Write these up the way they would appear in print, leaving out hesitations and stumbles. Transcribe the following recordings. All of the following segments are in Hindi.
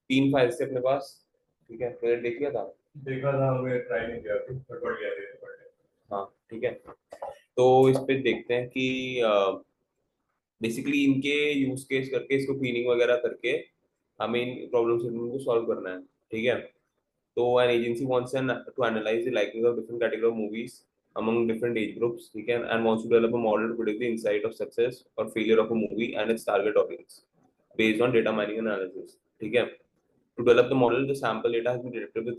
तीन फाइल्स थे अपने पास। ठीक है, मैंने देख लिया था। देखा था, हमें ट्राई नहीं किया अभी, पर बढ़ गया थे। हाँ ठीक है, तो इस पे देखते हैं कि बेसिकली इनके यूज केस करके इसको क्लीनिंग वगैरह करके हमें इन प्रॉब्लम को सॉल्व करना है। ठीक है, तो an agency wants to analyze the liking of different category of movies among different age groups, ठीक है, and wants to develop a model to predict the insight of success or failure of a movie and its target audience based on data mining analysis। ठीक है, to develop the model, the sample data has been detected with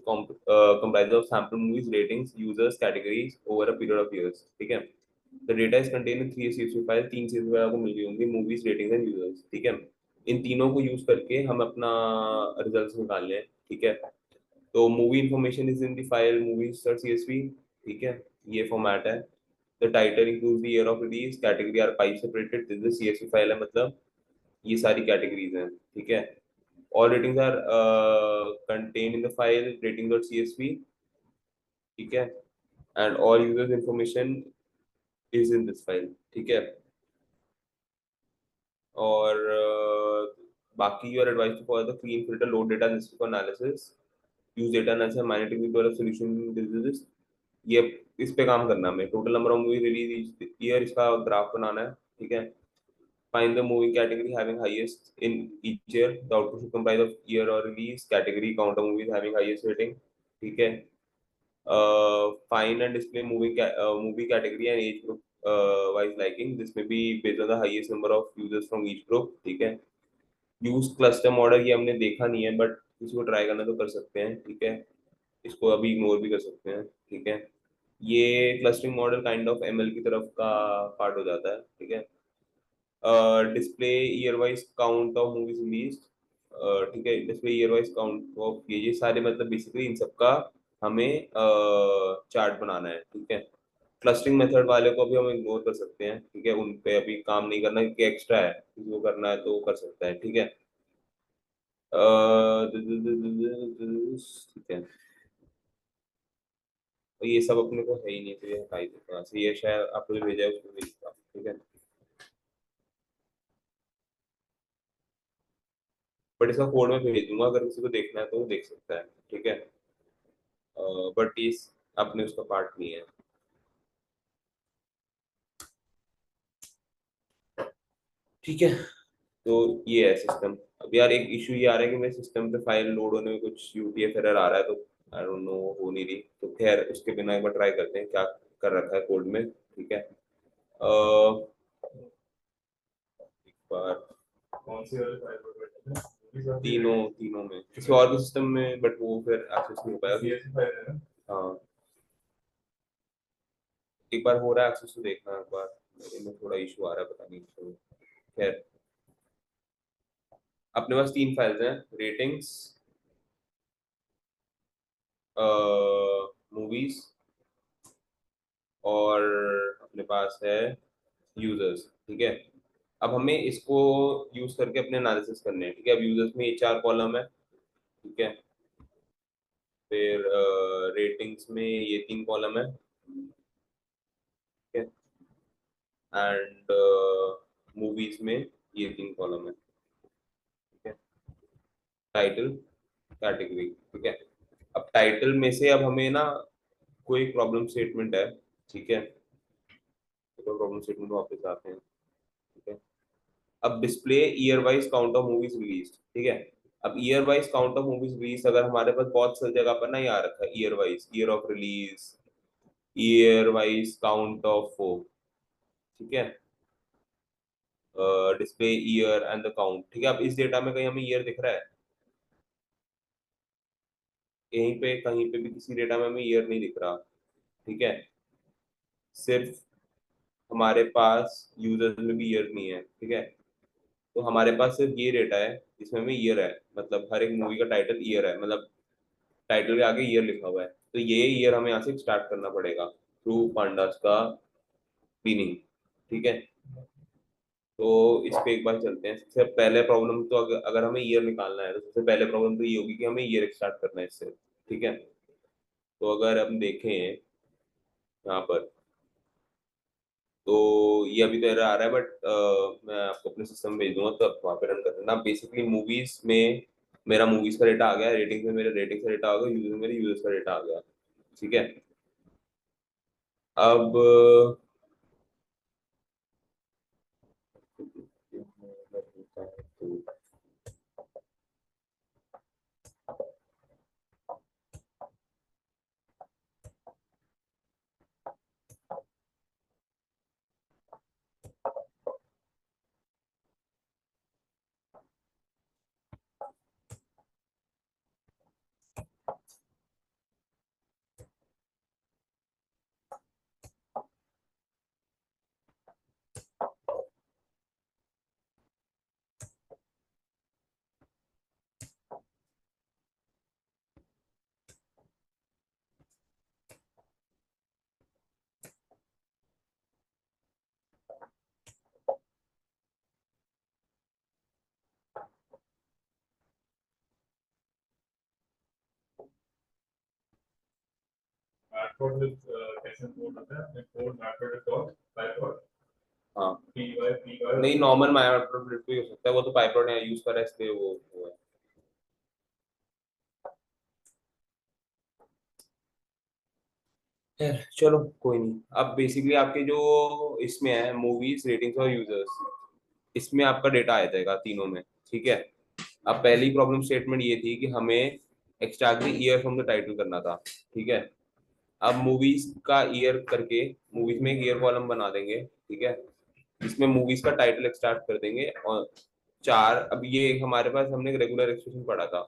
comprises of sample movies, ratings, users, categories over a period of years। ठीक है, the data is contained in three CSV file, तीन CSV फाइल आपको मिल गई होंगी, मूवीज, रेटिंग्स एंड यूजर्स। ठीक है, इन तीनों को यूज करके हम अपना रिजल्ट्स निकाल लें। ठीक है, तो movie information is in the file movies dot CSV. ठीक है, ये फॉर्मेट है। The title includes the year of release, category are pipe separated, this is CSV file है, मतलब ये सारी कैटेगरीज हैं। ठीक है, all ratings are contained in the file rating.csv। ठीक है, and all users information is in this file। ठीक है, और बाकी you are advise to for the clean filter load data for analysis, use data analysis magnetic develop solution this. ये इस पे काम करना है हमें। Total number of movie release year, इसका ग्राफ बनाना है। ठीक है, find the movie category having highest in each year, the output should comprise of year or release, category, count of movies having highest rating। ठीक है, find and display movie category and age group wise liking, this may be based on the highest number of users from each group। ठीक है, यूज क्लस्टर मॉडल, ये हमने देखा नहीं है, बट इसको ट्राई करना तो कर सकते हैं। ठीक है, इसको अभी इग्नोर भी कर सकते हैं। ठीक है, ये clustering model kind of ML की तरफ का पार्ट हो जाता है। ठीक है, display year wise count of movies release. ठीक है, display year wise count of ये सारे, मतलब बेसिकली इन सबका हमें चार्ट बनाना है। ठीक है, क्लस्टरिंग मेथड वाले को भी हम इग्नोर कर सकते हैं। ठीक है, उन पे अभी काम नहीं करना क्योंकि एक्स्ट्रा है, किसी को करना है तो वो कर सकता है। ठीक है, ठीक है, तो ये सब अपने को है ही नहीं, तो ये हटा ही देता हूँ। ये शायद आपको जो भेजा है उसमें भेजता हूँ। ठीक है, बट इसका कोड में भेज दूंगा, अगर किसी को देखना है तो वो देख सकता है। ठीक है, बट इस अपने उसका पार्ट नहीं है। ठीक है, तो ये है सिस्टम। अब यार एक इशू ये आ रहा है कि मेरे सिस्टम पे फाइल लोड होने में कुछ यूटीएफ एरर आ रहा है, तो आई डोंट नो, हो नहीं रही। तो खैर उसके बिना एक बार ट्राई करते हैं क्या कर रखा है कोड में। ठीक है, एक बार कौन सी वाली फाइल पर बैठे थे? मूवीज और तीनों तीनों में किसी और भी सिस्टम में, बट वो फिर एक्सेस नहीं हो पाया। सीएसवी फाइल है ना? हाँ, एक बार हो रहा है एक्सेस, तो देखना एक बार। मेरे में थोड़ा इशू आ रहा है, पता नहीं क्यों। खैर, अपने पास तीन फाइल्स हैं, रेटिंग्स, मूवीज, और अपने पास है यूजर्स। ठीक है, अब हमें इसको यूज करके अपने एनालिसिस करने हैं। ठीक है, अब यूजर्स में ये चार कॉलम है। ठीक है, फिर रेटिंग्स में ये तीन कॉलम है। ठीक है, एंड मूवीज में ये तीन कॉलम है। ठीक है, टाइटल, कैटेगरी। ठीक है, अब टाइटल में से अब हमें ना कोई प्रॉब्लम स्टेटमेंट है। ठीक है, तो प्रॉब्लम स्टेटमेंट वापस आते हैं। ठीक है, अब display year wise count of movies release. ठीक है, अब year wise count of movies release, अगर हमारे पास बहुत सारी जगह पर ना ये आ रखा है year wise, year of release, year wise count of वो। ठीक है, display year and the count. ठीक है, अब इस डेटा में कहीं हमें ईयर दिख रहा है? यहीं पे कहीं पे भी किसी डेटा में हमें ईयर नहीं दिख रहा। ठीक है, सिर्फ हमारे पास यूजर्स में भी ईयर नहीं है। ठीक है, तो हमारे पास सिर्फ ये डेटा है जिसमें हमें ईयर है, मतलब हर एक मूवी का टाइटल ईयर है, मतलब टाइटल के आगे ईयर लिखा हुआ है। तो ये ईयर हमें यहाँ से स्टार्ट करना पड़ेगा थ्रू पांडास का मीनिंग। ठीक है, तो इस पे एक बार चलते हैं। सबसे पहले प्रॉब्लम तो अगर हमें ईयर निकालना है तो सबसे पहले प्रॉब्लम तो ये होगी कि हमें ईयर स्टार्ट करना है इससे। ठीक है, तो अगर हम देखें यहाँ पर, तो ये अभी तो एरर आ रहा है, बट मैं आपको अपने सिस्टम में भेज दूंगा, तो आप वहाँ पे रन कर देना। बेसिकली मूवीज में मेरा मूवीज का डेटा आ गया, रेटिंग में मेरे रेटिंग का डेटा आ गया, यूजर में मेरे यूजर्स का डेटा आ गया। ठीक है। अब मैटप्लॉट कैसे इंपोर्ट होता है? इंपोर्ट मैटप्लॉट डॉट पाइथन हाँ, py नहीं नॉर्मल माइक्रोप्लेट भी हो सकता है, वो तो पाइपलाइन है यूज कर रहा है इसलिए वो है। खैर, चलो कोई नहीं। अब बेसिकली आपके जो इसमें है मूवीज रेटिंग्स और यूजर्स, इसमें आपका डेटा आ जाएगा तीनों में। ठीक है। अब पहली प्रॉब्लम स्टेटमेंट ये थी कि हमें extract the year from the title करना था। ठीक है। अब मूवीज का ईयर करके मूवीज में एक ईयर कॉलम बना देंगे। ठीक है। जिसमें मूवीज का टाइटल एक्सट्रैक्ट कर देंगे और चार, अब ये हमारे पास हमने एक रेगुलर एक्सप्रेशन पढ़ा था।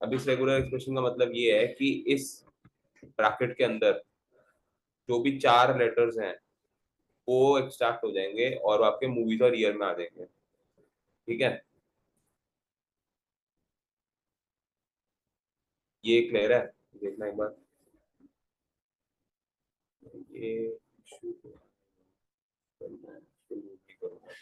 अब इस रेगुलर एक्सप्रेशन का मतलब ये है कि इस ब्रैकेट के अंदर जो भी चार लेटर्स हैं वो एक्सट्रैक्ट हो जाएंगे और वो आपके मूवीज और ईयर में आ जाएंगे। ठीक है। ये क्लियर है? देखना एक बार। ये शुरू करना है, शुरू भी करूंगा।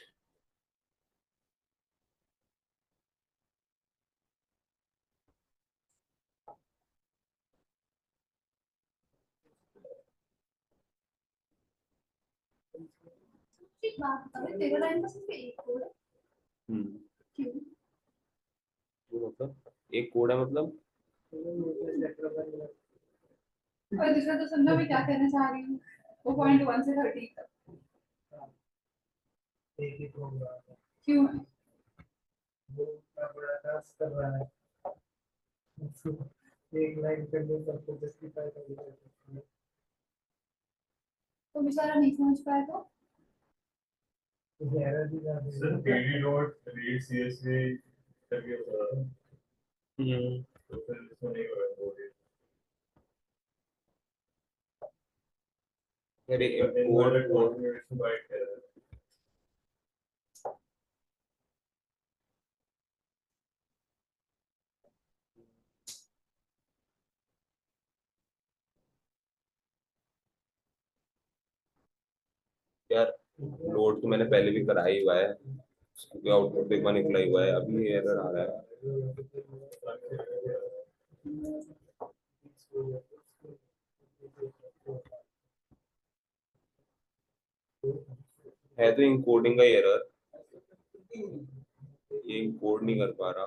एक बात बता, तेरे लाइन का सिर्फ एक कोड है। हम्म। क्यों? वो मतलब एक कोड है मतलब। और दूसरा तो समझो मैं क्या कहना चाह रही हूँ। वो पॉइंट 1 से 30 तक क्यों है? तो बेचारा नहीं समझ पाया तो सिर्फ pd डॉट रीड csv करके होता है, हम्म। तो फिर इसको नहीं होगा इंपोर्ट। अरे इनवर्टेड इम्पोर्ट वो कॉन्फ़िगरेशन बाइट है। यार, लोड तो मैंने पहले भी करा ही हुआ है, क्योंकि आउटपुट एक बार निकला ही हुआ है, अभी एरर आ रहा है तो इनकोडिंग का एरर, ये इनकोड नहीं कर पा रहा।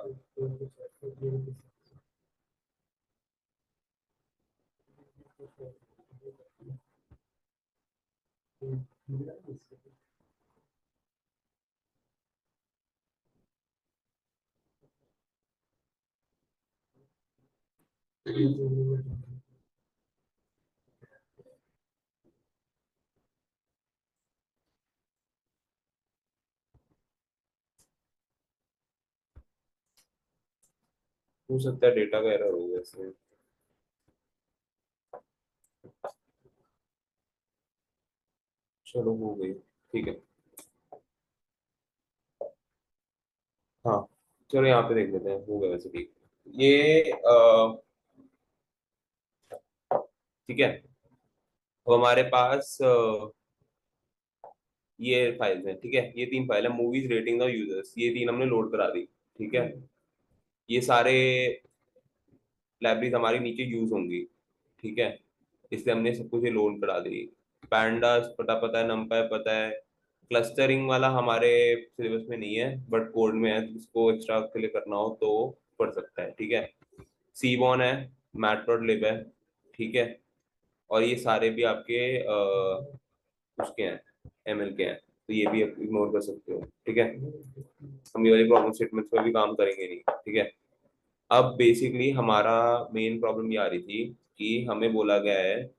हो सकता है डेटा का एरर हो गया इसमें। चलो हो गई। ठीक है। हाँ, चलो यहाँ पे देख लेते हैं, हो गया वैसे ठीक। ये ठीक है। अब हमारे पास ये फाइल्स हैं। ठीक है। ये तीन फाइल है, मूवीज रेटिंग और यूजर्स, ये तीन हमने लोड करा दी। ठीक है। ये सारे लाइब्रेरीज हमारी नीचे यूज होंगी। ठीक है। इसलिए हमने सब कुछ ये लोड करा दी। पैंडास पता है, नंपाई पता है। क्लस्टरिंग वाला हमारे सिलेबस में नहीं है, बट कोड में है, तो इसको एक्स्ट्रा के लिए करना हो तो पढ़ सकता है, ठीक है। सीबॉन है, मैटप्लॉटलिब है, ठीक है। और ये सारे भी आपके उसके हैं, एमएल के हैं, तो ये भी इग्नोर कर सकते हो, ठीक है। हम ये वाली प्रॉब्लम स्टेटमेंट्स पे भी काम करेंगे नहीं, ठीक है। अब बेसिकली हमारा मेन प्रॉब्लम ये आ रही थी कि हमें बोला गया है,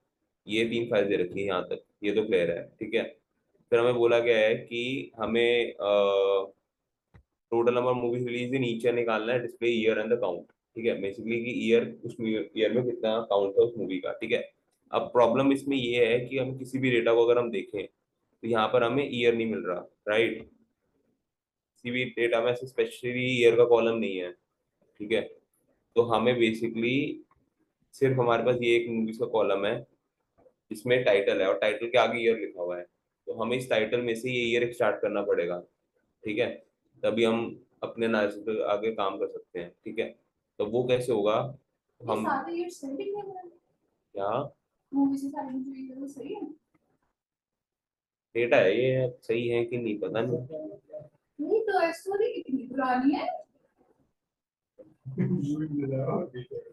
ये 3 फाइल दे रखी है यहाँ तक, ये तो क्लियर है, ठीक है। फिर हमें बोला गया है कि हमें total number movies release in each year निकालना है, display year and the count, ठीक है। बेसिकली कि ईयर, उस ईयर में कितना काउंट है उस मूवी का, ठीक है। अब प्रॉब्लम इसमें ये है कि हम किसी भी डेटा को अगर हम देखें तो यहाँ पर हमें ईयर नहीं मिल रहा, राइट। किसी भी डेटा में ऐसे स्पेशली ईयर का कॉलम नहीं है, ठीक है। तो हमें बेसिकली सिर्फ हमारे पास ये एक मूवीज का कॉलम है जिसमें टाइटल है, और टाइटल के आगे ईयर लिखा हुआ है। तो हमें इस टाइटल में से ये ईयर स्टार्ट करना पड़ेगा, ठीक है। तभी हम अपने एनालिसिस पे आगे काम कर सकते हैं, ठीक है। तो वो कैसे होगा, ये हम सारे ये सही है, क्या मूवी से सारे जो ये वो सही है। डेटा है ये, अब सही है कि नहीं पता नहीं। नहीं तो स्टोरी कितनी पुरानी है।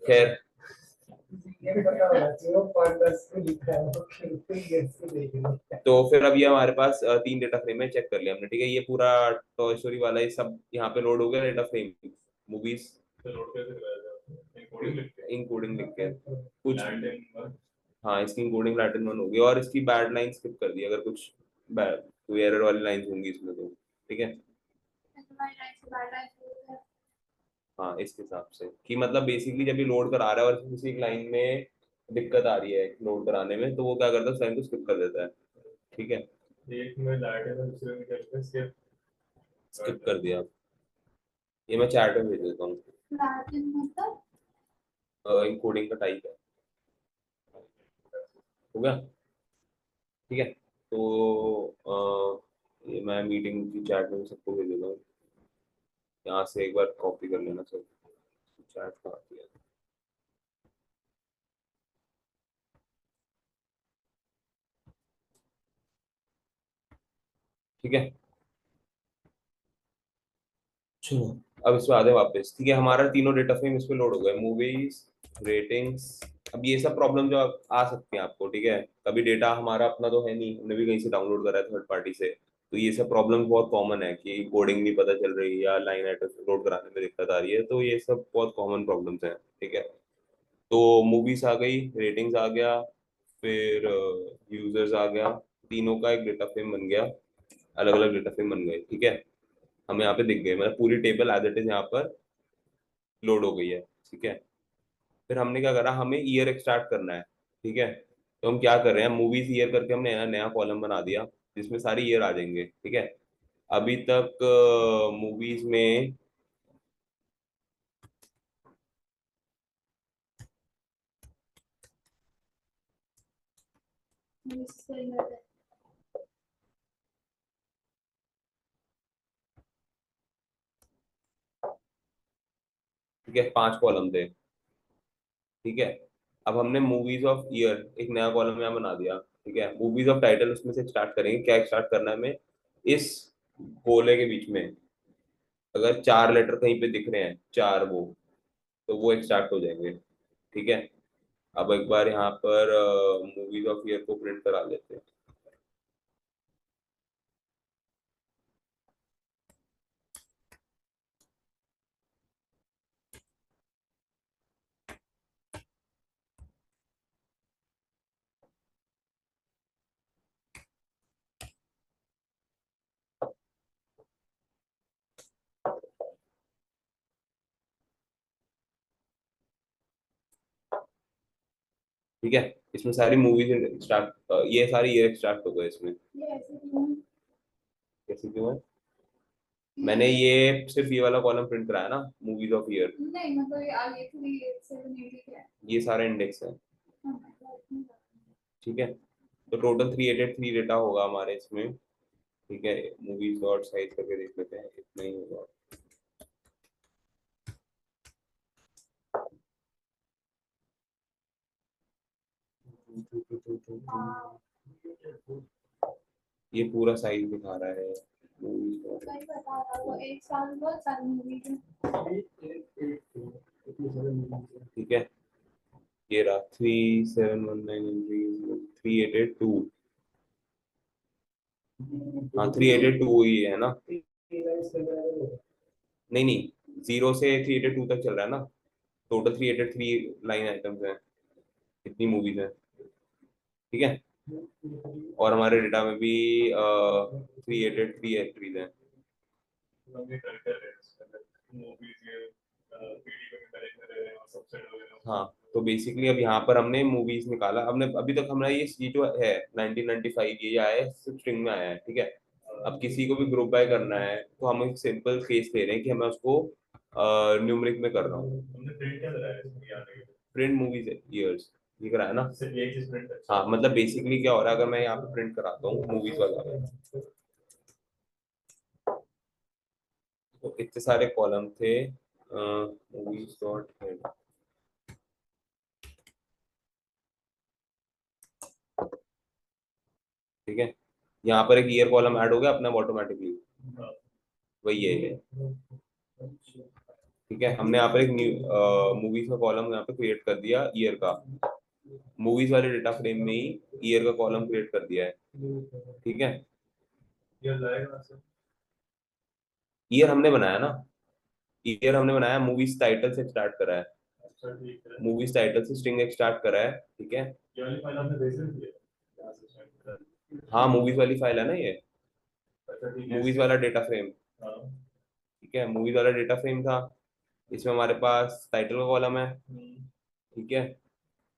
खैर, तो फिर अब ये हमारे पास 3 डेटा फ्रेम है, चेक कर लिया हमने, ठीक है। ये पूरा टॉय स्टोरी वाला ये सब यहाँ पे लोड हो गया डेटा फ्रेम, मूवीज इंक्लूडिंग लिख के कुछ। हाँ, इसकी इंक्लूडिंग लैटिन वन होगी, और इसकी बैड लाइन स्किप कर दी अगर कुछ बैड कोई एरर वाली लाइंस होंगी इसमें तो, ठीक है। हाँ, इस हिसाब से कि मतलब बेसिकली जब ये लोड करा रहा है और किसी एक लाइन में दिक्कत आ रही है लोड कराने में, तो वो क्या करता है, उस लाइन को स्किप कर देता है, ठीक है। एक में लैटिन और दूसरे में क्या लिखा है? स्किप कर दिया। ये मैं चैट में भेज देता हूँ। लैटिन मतलब इंकोडिंग का टाइप है, हो गया, ठीक है। तो ये मैं मीटिंग की चैट में सबको भेज देता हूँ, यहाँ से एक बार कॉपी कर लेना सब, चैट का आती है, ठीक है। चलो, अब इस पे आते हैं वापस, ठीक है। हमारा तीनों डेटा फ्रेम इस पे लोड हो गए, मूवीज, रेटिंग्स। अब ये सब प्रॉब्लम जो आ सकती है आपको, ठीक है। कभी डेटा हमारा अपना तो है नहीं, हमने भी कहीं से डाउनलोड करा है थर्ड पार्टी से, तो ये सब प्रॉब्लम बहुत कॉमन है कि कोडिंग नहीं पता चल रही या लाइन एड्रेस लोड कराने में दिक्कत आ रही है, तो ये सब बहुत कॉमन प्रॉब्लम्स हैं, ठीक है। तो मूवीज आ गई, रेटिंग्स आ गया, फिर यूजर्स आ गया, तीनों का एक डेटा फ्रेम बन गया, अलग अलग डेटा फ्रेम बन गए, ठीक है। हमें यहाँ पे दिख गए, मतलब पूरी टेबल एज इट इज यहाँ पर लोड हो गई है, ठीक है। फिर हमने क्या करा, हमें ईयर एक्सट्रैक्ट करना है, ठीक है। तो हम क्या कर रहे हैं, मूवीज ईयर करके हमने नया नया कॉलम बना दिया जिसमें सारी ईयर आ जाएंगे, ठीक है। अभी तक मूवीज में सही है। ठीक है 5 कॉलम थे, ठीक है। अब हमने मूवीज ऑफ ईयर एक नया कॉलम यहाँ बना दिया, ठीक है। मूवीज ऑफ टाइटल उसमें से स्टार्ट करेंगे, क्या स्टार्ट करना है हमें, इस गोले के बीच में अगर 4 लेटर कहीं पे दिख रहे हैं, चार वो, तो वो एक्सट्रैक्ट हो जाएंगे, ठीक है। अब एक बार यहाँ पर मूवीज ऑफ ईयर को प्रिंट करा लेते हैं, ठीक है। इसमें सारी मूवीज स्टार्ट, ये सारी ईयर एक्सट्रैक्ट हो गए इसमें। ये ऐसे क्यों कैसे क्यों है, है? मैंने ये सिर्फ ये वाला कॉलम प्रिंट कराया ना, मूवीज ऑफ ईयर, नहीं मतलब ये आगे 3 7 8 क्या है। ये सारे इंडेक्स है, हाँ, मतलब ठीक है। तो टोटल 383 डेटा होगा हमारे इसमें, ठीक है। मूवीज डॉट साइज करके देख लेते हैं, इतना ही होगा। ये पूरा साइज दिखा रहा है सही बता रहा हूँ, एक साल में बहुत सारी मूवी है। ठीक है। ये रहा 3719 3882। हाँ 3882 ही है ना? नहीं नहीं, 0 से 382 तक चल रहा है ना। टोटल 383 लाइन आइटम्स हैं, इतनी मूवीज हैं। ठीक है। और हमारे डेटा में भी 383 एंट्रीज हैं। लंबे करेक्टर है इसमें मूवीज ये पीडी में कनेक्ट कर रहे हैं और सबसेट वगैरह। हाँ, तो बेसिकली अब यहाँ पर हमने मूवीज निकाला, हमने अभी तक हमारा ये जो है 1995 ये आया है, स्ट्रिंग में आया है। ठीक है। अब किसी को भी ग्रुप बाय करना है तो हम एक सिंपल केस ले रहे हैं कि मैं उसको न्यूमरिक में कर रहा हूँ। हमने प्रिंट क्या कराया है इसमें याद है प्रिंट मूवीज ईयर्स ये करा है ना। सिर्फ एक चीज प्रिंट है। हाँ मतलब बेसिकली क्या हो रहा है, अगर मैं यहाँ पे प्रिंट कराता हूँ मूवीज वाला, तो इतने सारे कॉलम थे मूवीज डॉट हेड। ठीक है। यहाँ पर एक ईयर कॉलम ऐड हो गया अपना ऑटोमेटिकली, वही है ये। ठीक है, हमने यहाँ पर एक न्यू मूवीज का कॉलम यहाँ पे क्रिएट कर दिया ईयर का, मूवीज वाले डेटा फ्रेम में ही ईयर का कॉलम क्रिएट कर दिया है। ठीक है। ये लाएगा सर। ईयर हमने बनाया ना, ईयर हमने बनाया, मूवीज टाइटल से स्टार्ट करा है, अच्छा ठीक है। मूवीज टाइटल से स्ट्रिंग स्टार्ट करा है। ठीक है। ये वाली फाइल आपने भेज दी है यहाँ से सेंड कर। हाँ मूवीज वाली फाइल है ना ये, अच्छा ठीक है मूवीज इससे। वाला डेटा फ्रेम। हाँ। ठीक है, मूवीज वाला डेटा फ्रेम था, इसमें हमारे पास टाइटल का कॉलम है। ठीक है।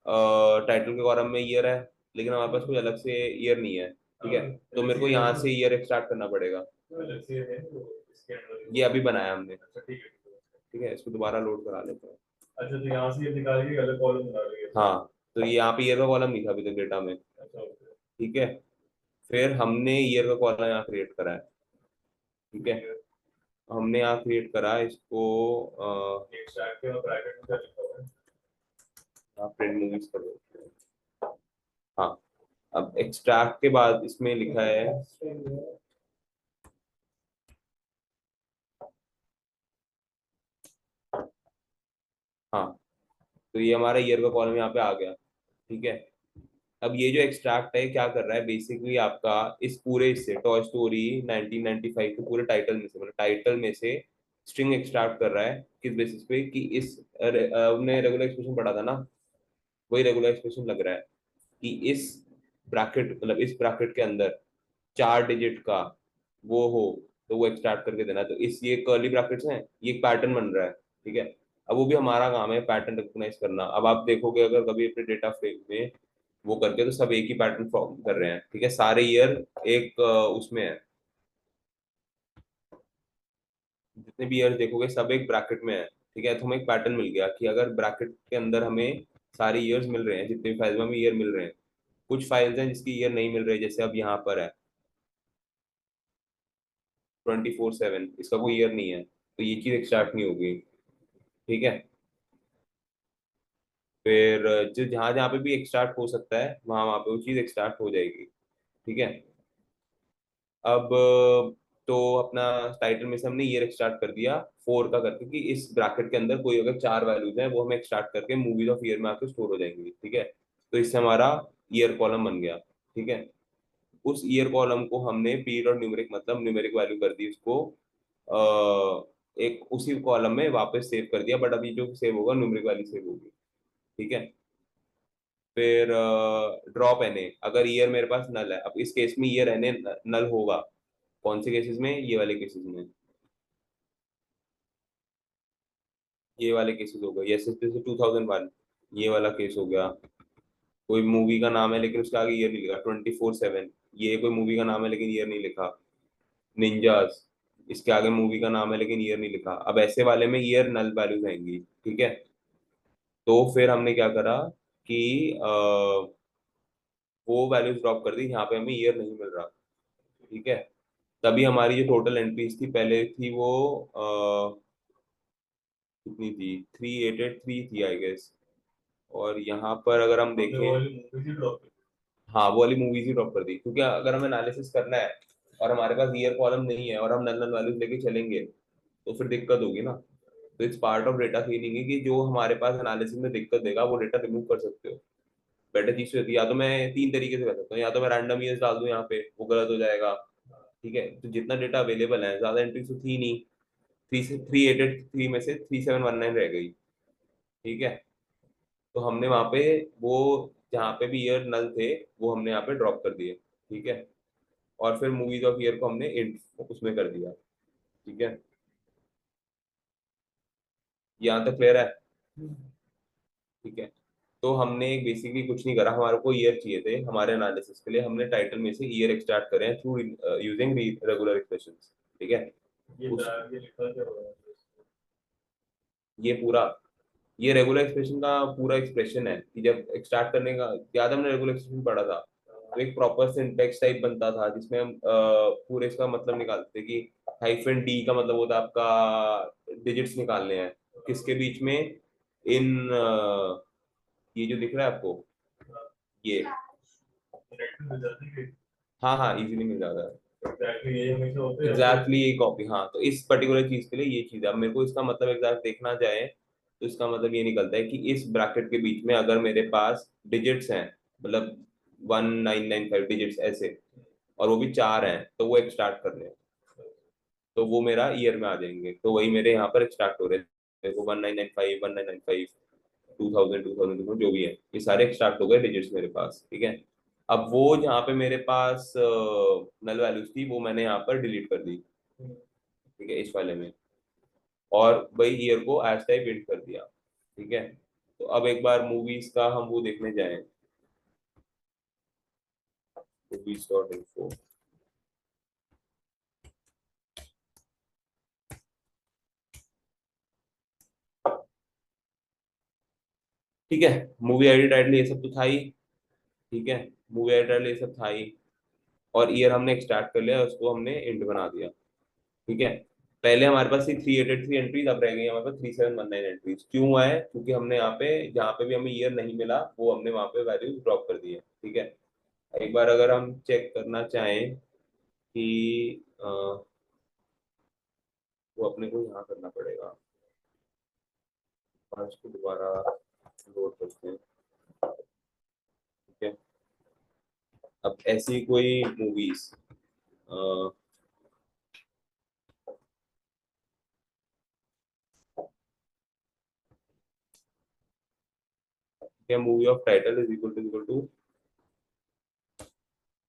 टाइटल के कॉलम में ईयर है, लेकिन हमारे पास कोई अलग से ईयर नहीं है। ठीक है, तो मेरे को यहाँ से ईयर एक्सट्रैक्ट करना पड़ेगा। अलग से है वो इसके अंदर। ये अभी बनाया हमने। अच्छा ठीक है। ठीक है, इसको दोबारा लोड करा लेते हैं। अच्छा तो यहाँ से ये निकाल के अलग कॉलम बना रही है। हाँ, तो ये यहाँ पे ईयर का कॉलम नहीं था अभी तक डेटा में। अच्छा ओके। ठीक है, फिर हमने ईयर का कॉलम यहाँ क्रिएट करा है। ठीक है, हमने यहाँ क्रिएट करा है इसको एक स्टैक के और ब्रैकेट में क्या लिखा हुआ है। प्रिंट मूवीज कर देते हैं। हाँ, अब एक्सट्रैक्ट के बाद इसमें लिखा है हाँ, तो ये हमारा ईयर का कॉलम यहाँ पे आ गया। ठीक है। अब ये जो एक्सट्रैक्ट है क्या कर रहा है, बेसिकली आपका इस पूरे हिस्से टॉय स्टोरी 1995 के पूरे टाइटल में से, मतलब टाइटल में से स्ट्रिंग एक्सट्रैक्ट कर रहा है। किस बेसिस पे कि इस हमने रेगुलर एक्सप्रेशन पढ़ा था ना, वही रेगुलर एक्सप्रेशन लग रहा है कि इस ब्रैकेट, मतलब इस ब्रैकेट के अंदर 4 डिजिट का वो हो, तो वो एक्सट्रैक्ट करके देना है। तो इस ये कर्ली ब्रैकेट्स हैं, ये एक पैटर्न बन रहा है। ठीक है, अब वो भी हमारा काम है पैटर्न रिकॉग्नाइज करना। अब आप देखोगे अगर कभी अपने डेटा फ्रेम में वो करके, तो सब एक ही पैटर्न फॉर्म कर रहे हैं। ठीक है, सारे ईयर एक उसमें है, जितने भी ईयर देखोगे सब एक ब्रैकेट में है। ठीक है, तो हमें एक पैटर्न मिल गया कि अगर ब्रैकेट के अंदर हमें सारे ईयर्स मिल रहे हैं, जितने भी फाइल्स में हमें ईयर मिल रहे हैं, कुछ फाइल्स हैं जिसकी ईयर नहीं मिल रही, जैसे अब यहाँ पर है 24/7, इसका कोई ईयर नहीं है, तो ये चीज एक्सट्रैक्ट नहीं होगी। ठीक है, फिर जो जहां जहाँ पे भी एक्सट्रैक्ट हो सकता है वहां वहां पे वो चीज एक्सट्रैक्ट हो जाएगी। ठीक है। अब तो अपना टाइटल में से हमने ईयर एक्सट्रैक्ट कर दिया 4 का करके, कि इस ब्रैकेट के अंदर कोई अगर 4 वैल्यूज हैं वो हमें एक्सट्रैक्ट करके मूवीज ऑफ ईयर में आके स्टोर हो जाएंगी। ठीक है, तो इससे हमारा ईयर कॉलम बन गया। ठीक है, उस ईयर कॉलम को हमने पीरियड और न्यूमेरिक, मतलब न्यूमेरिक वैल्यू कर दी उसको एक उसी कॉलम में वापस सेव कर दिया, बट अभी जो सेव होगा न्यूमेरिक वैल्यू सेव होगी। ठीक है, फिर ड्रॉप एन ए, अगर ईयर मेरे पास नल है, अब इस केस में ईयर एन ए नल होगा, कौन से केसेस में, ये वाले केसेस में, ये वाले केसेस हो गए, जैसे जैसे 2001 ये वाला केस हो गया। कोई मूवी का नाम है लेकिन उसके आगे ईयर नहीं लिखा, 24/7 ये कोई मूवी का नाम है लेकिन ईयर नहीं लिखा। निंजास, इसके आगे मूवी का नाम है लेकिन ईयर नहीं लिखा। अब ऐसे वाले में ईयर नल वैल्यूज आएंगी। ठीक है, तो फिर हमने क्या करा कि वो वैल्यूज ड्रॉप कर दी, यहाँ पे हमें ईयर नहीं मिल रहा। ठीक है, तभी हमारी जो टोटल एंट्रीज थी पहले थी वो कितनी थी, 3883 थी आई गेस। और यहाँ पर अगर हम हमने वो देखें, वाली मूवी ही ड्रॉप की। हाँ वो वाली मूवीज ही ड्रॉप कर दी, क्योंकि अगर हमें एनालिसिस करना है और हमारे पास ईयर कॉलम नहीं है और हम नल नल वैल्यूज लेके चलेंगे तो फिर दिक्कत होगी ना। तो it's part of data cleaning है कि जो हमारे पास एनालिसिस में दिक्कत देगा वो डेटा रिमूव कर सकते हो। बेटर चीज होती है, या तो मैं तीन तरीके से कर सकता हूँ, या तो मैं रैंडम ईयर्स डाल दूं यहाँ पे, वो गलत हो जाएगा। ठीक है, तो जितना डेटा अवेलेबल है, ज्यादा एंट्रीज तो थी नहीं, 3 से 3 8 3 में से 3719 रह गई। ठीक है, तो हमने वहां पे वो जहाँ पे भी ईयर नल थे वो हमने यहाँ पे ड्रॉप कर दिए। ठीक है, और फिर मूवीज ऑफ ईयर को हमने इंट उसमें कर दिया। ठीक है, यहाँ तक क्लियर है। ठीक है, तो हमने बेसिकली कुछ नहीं करा, हमारे को ईयर चाहिए थे हमारे एनालिसिस के लिए, हमने टाइटल में से ईयर एक्सट्रैक्ट करे हैं थ्रू यूजिंग रेगुलर एक्सप्रेशंस। ठीक है, ये उस ये लिखा क्या हुआ है? ये पूरा, ये रेगुलर एक्सप्रेशन का पूरा एक्सप्रेशन है कि जब एक्सट्रैक्ट करने का, याद है हमने रेगुलर एक्सप्रेशन पढ़ा था, तो एक प्रॉपर सिंटेक्स टाइप बनता था जिसमें हम पूरे इसका मतलब निकालते थे कि हाइफन डी का मतलब होता है आपका डिजिट्स निकालने हैं किसके बीच में, इन ये जो दिख रहा है आपको, ये, डायरेक्ट मिल जाती है। हाँ हाँ इजीली मिल जाता है। एग्जैक्टली ये हमेशा होते हैं। एग्जैक्टली ये कॉपी, हाँ, तो इस पर्टिकुलर चीज के लिए ये चीज है। अब मेरे को इसका मतलब एग्जैक्ट देखना चाहे तो इसका मतलब ये निकलता है कि इस ब्रैकेट के बीच में अगर मेरे पास डिजिट्स हैं, मतलब 1995 डिजिट्स ऐसे, और वो भी चार हैं, तो वो एक्सट्रैक्ट करने हैं, तो वो मेरा ईयर में आ जाएंगे, तो वही मेरे यहाँ पर एक्सट्रैक्ट हो रहे हैं। देखो 1995 1995 2000 2000 जो भी है, ये सारे एक्सट्रैक्ट हो गए डिजिट्स मेरे पास। ठीक है, अब वो जहाँ पे मेरे पास नल वैल्यूज थी वो मैंने यहाँ पर डिलीट कर दी। ठीक है, इस वाले में, और वही ईयर को एज टाइप प्रिंट कर दिया। ठीक है, तो अब एक बार मूवीज का हम वो देखने जाएं, मूवीज डॉट इन्फो। ठीक है, मूवी आईडी टाइटल ये सब तो था ही। ठीक है, मूवी आईडी टाइटल ये सब था ही, और ईयर हमने एक्सट्रैक्ट कर लिया, उसको हमने इंट बना दिया। ठीक है, पहले हमारे पास थी 383 एंट्रीज, अब रह गई हमारे पास 3719 एंट्रीज। क्यों हुआ है? क्योंकि हमने यहाँ पे जहाँ पे भी हमें ईयर नहीं मिला वो हमने वहाँ पे वैल्यू ड्रॉप कर दी है। ठीक है, एक बार अगर हम चेक करना चाहें कि वो अपने को यहाँ करना पड़ेगा, और इसको दोबारा लोड करते हैं। ठीक है, अब ऐसी कोई मूवीज, क्या movie of title is equal to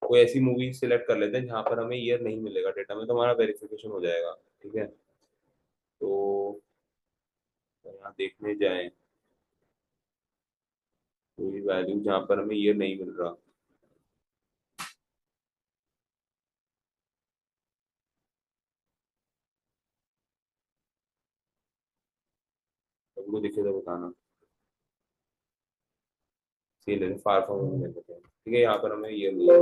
कोई ऐसी मूवी सिलेक्ट कर लेते हैं जहां पर हमें ईयर नहीं मिलेगा डेटा में, तो हमारा वेरिफिकेशन हो जाएगा। ठीक है, तो यहाँ देखने जाएं कोई वैल्यू जहां पर हमें ईयर नहीं मिल रहा। सबको दिखे तो बताना। सी लेते फार फ्रॉम होम लेते हैं। ठीक है, यहाँ पर हमें ईयर नहीं है।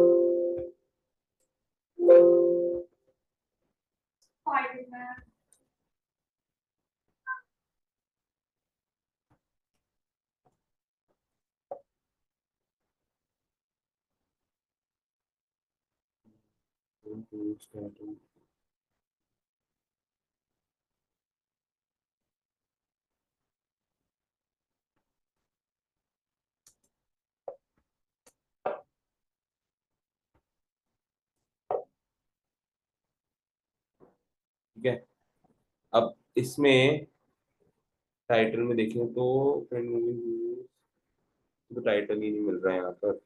Five में ठीक है, अब इसमें टाइटल में देखें तो फ्रेंड मूवी, तो टाइटल ही नहीं मिल रहा है यहाँ पर।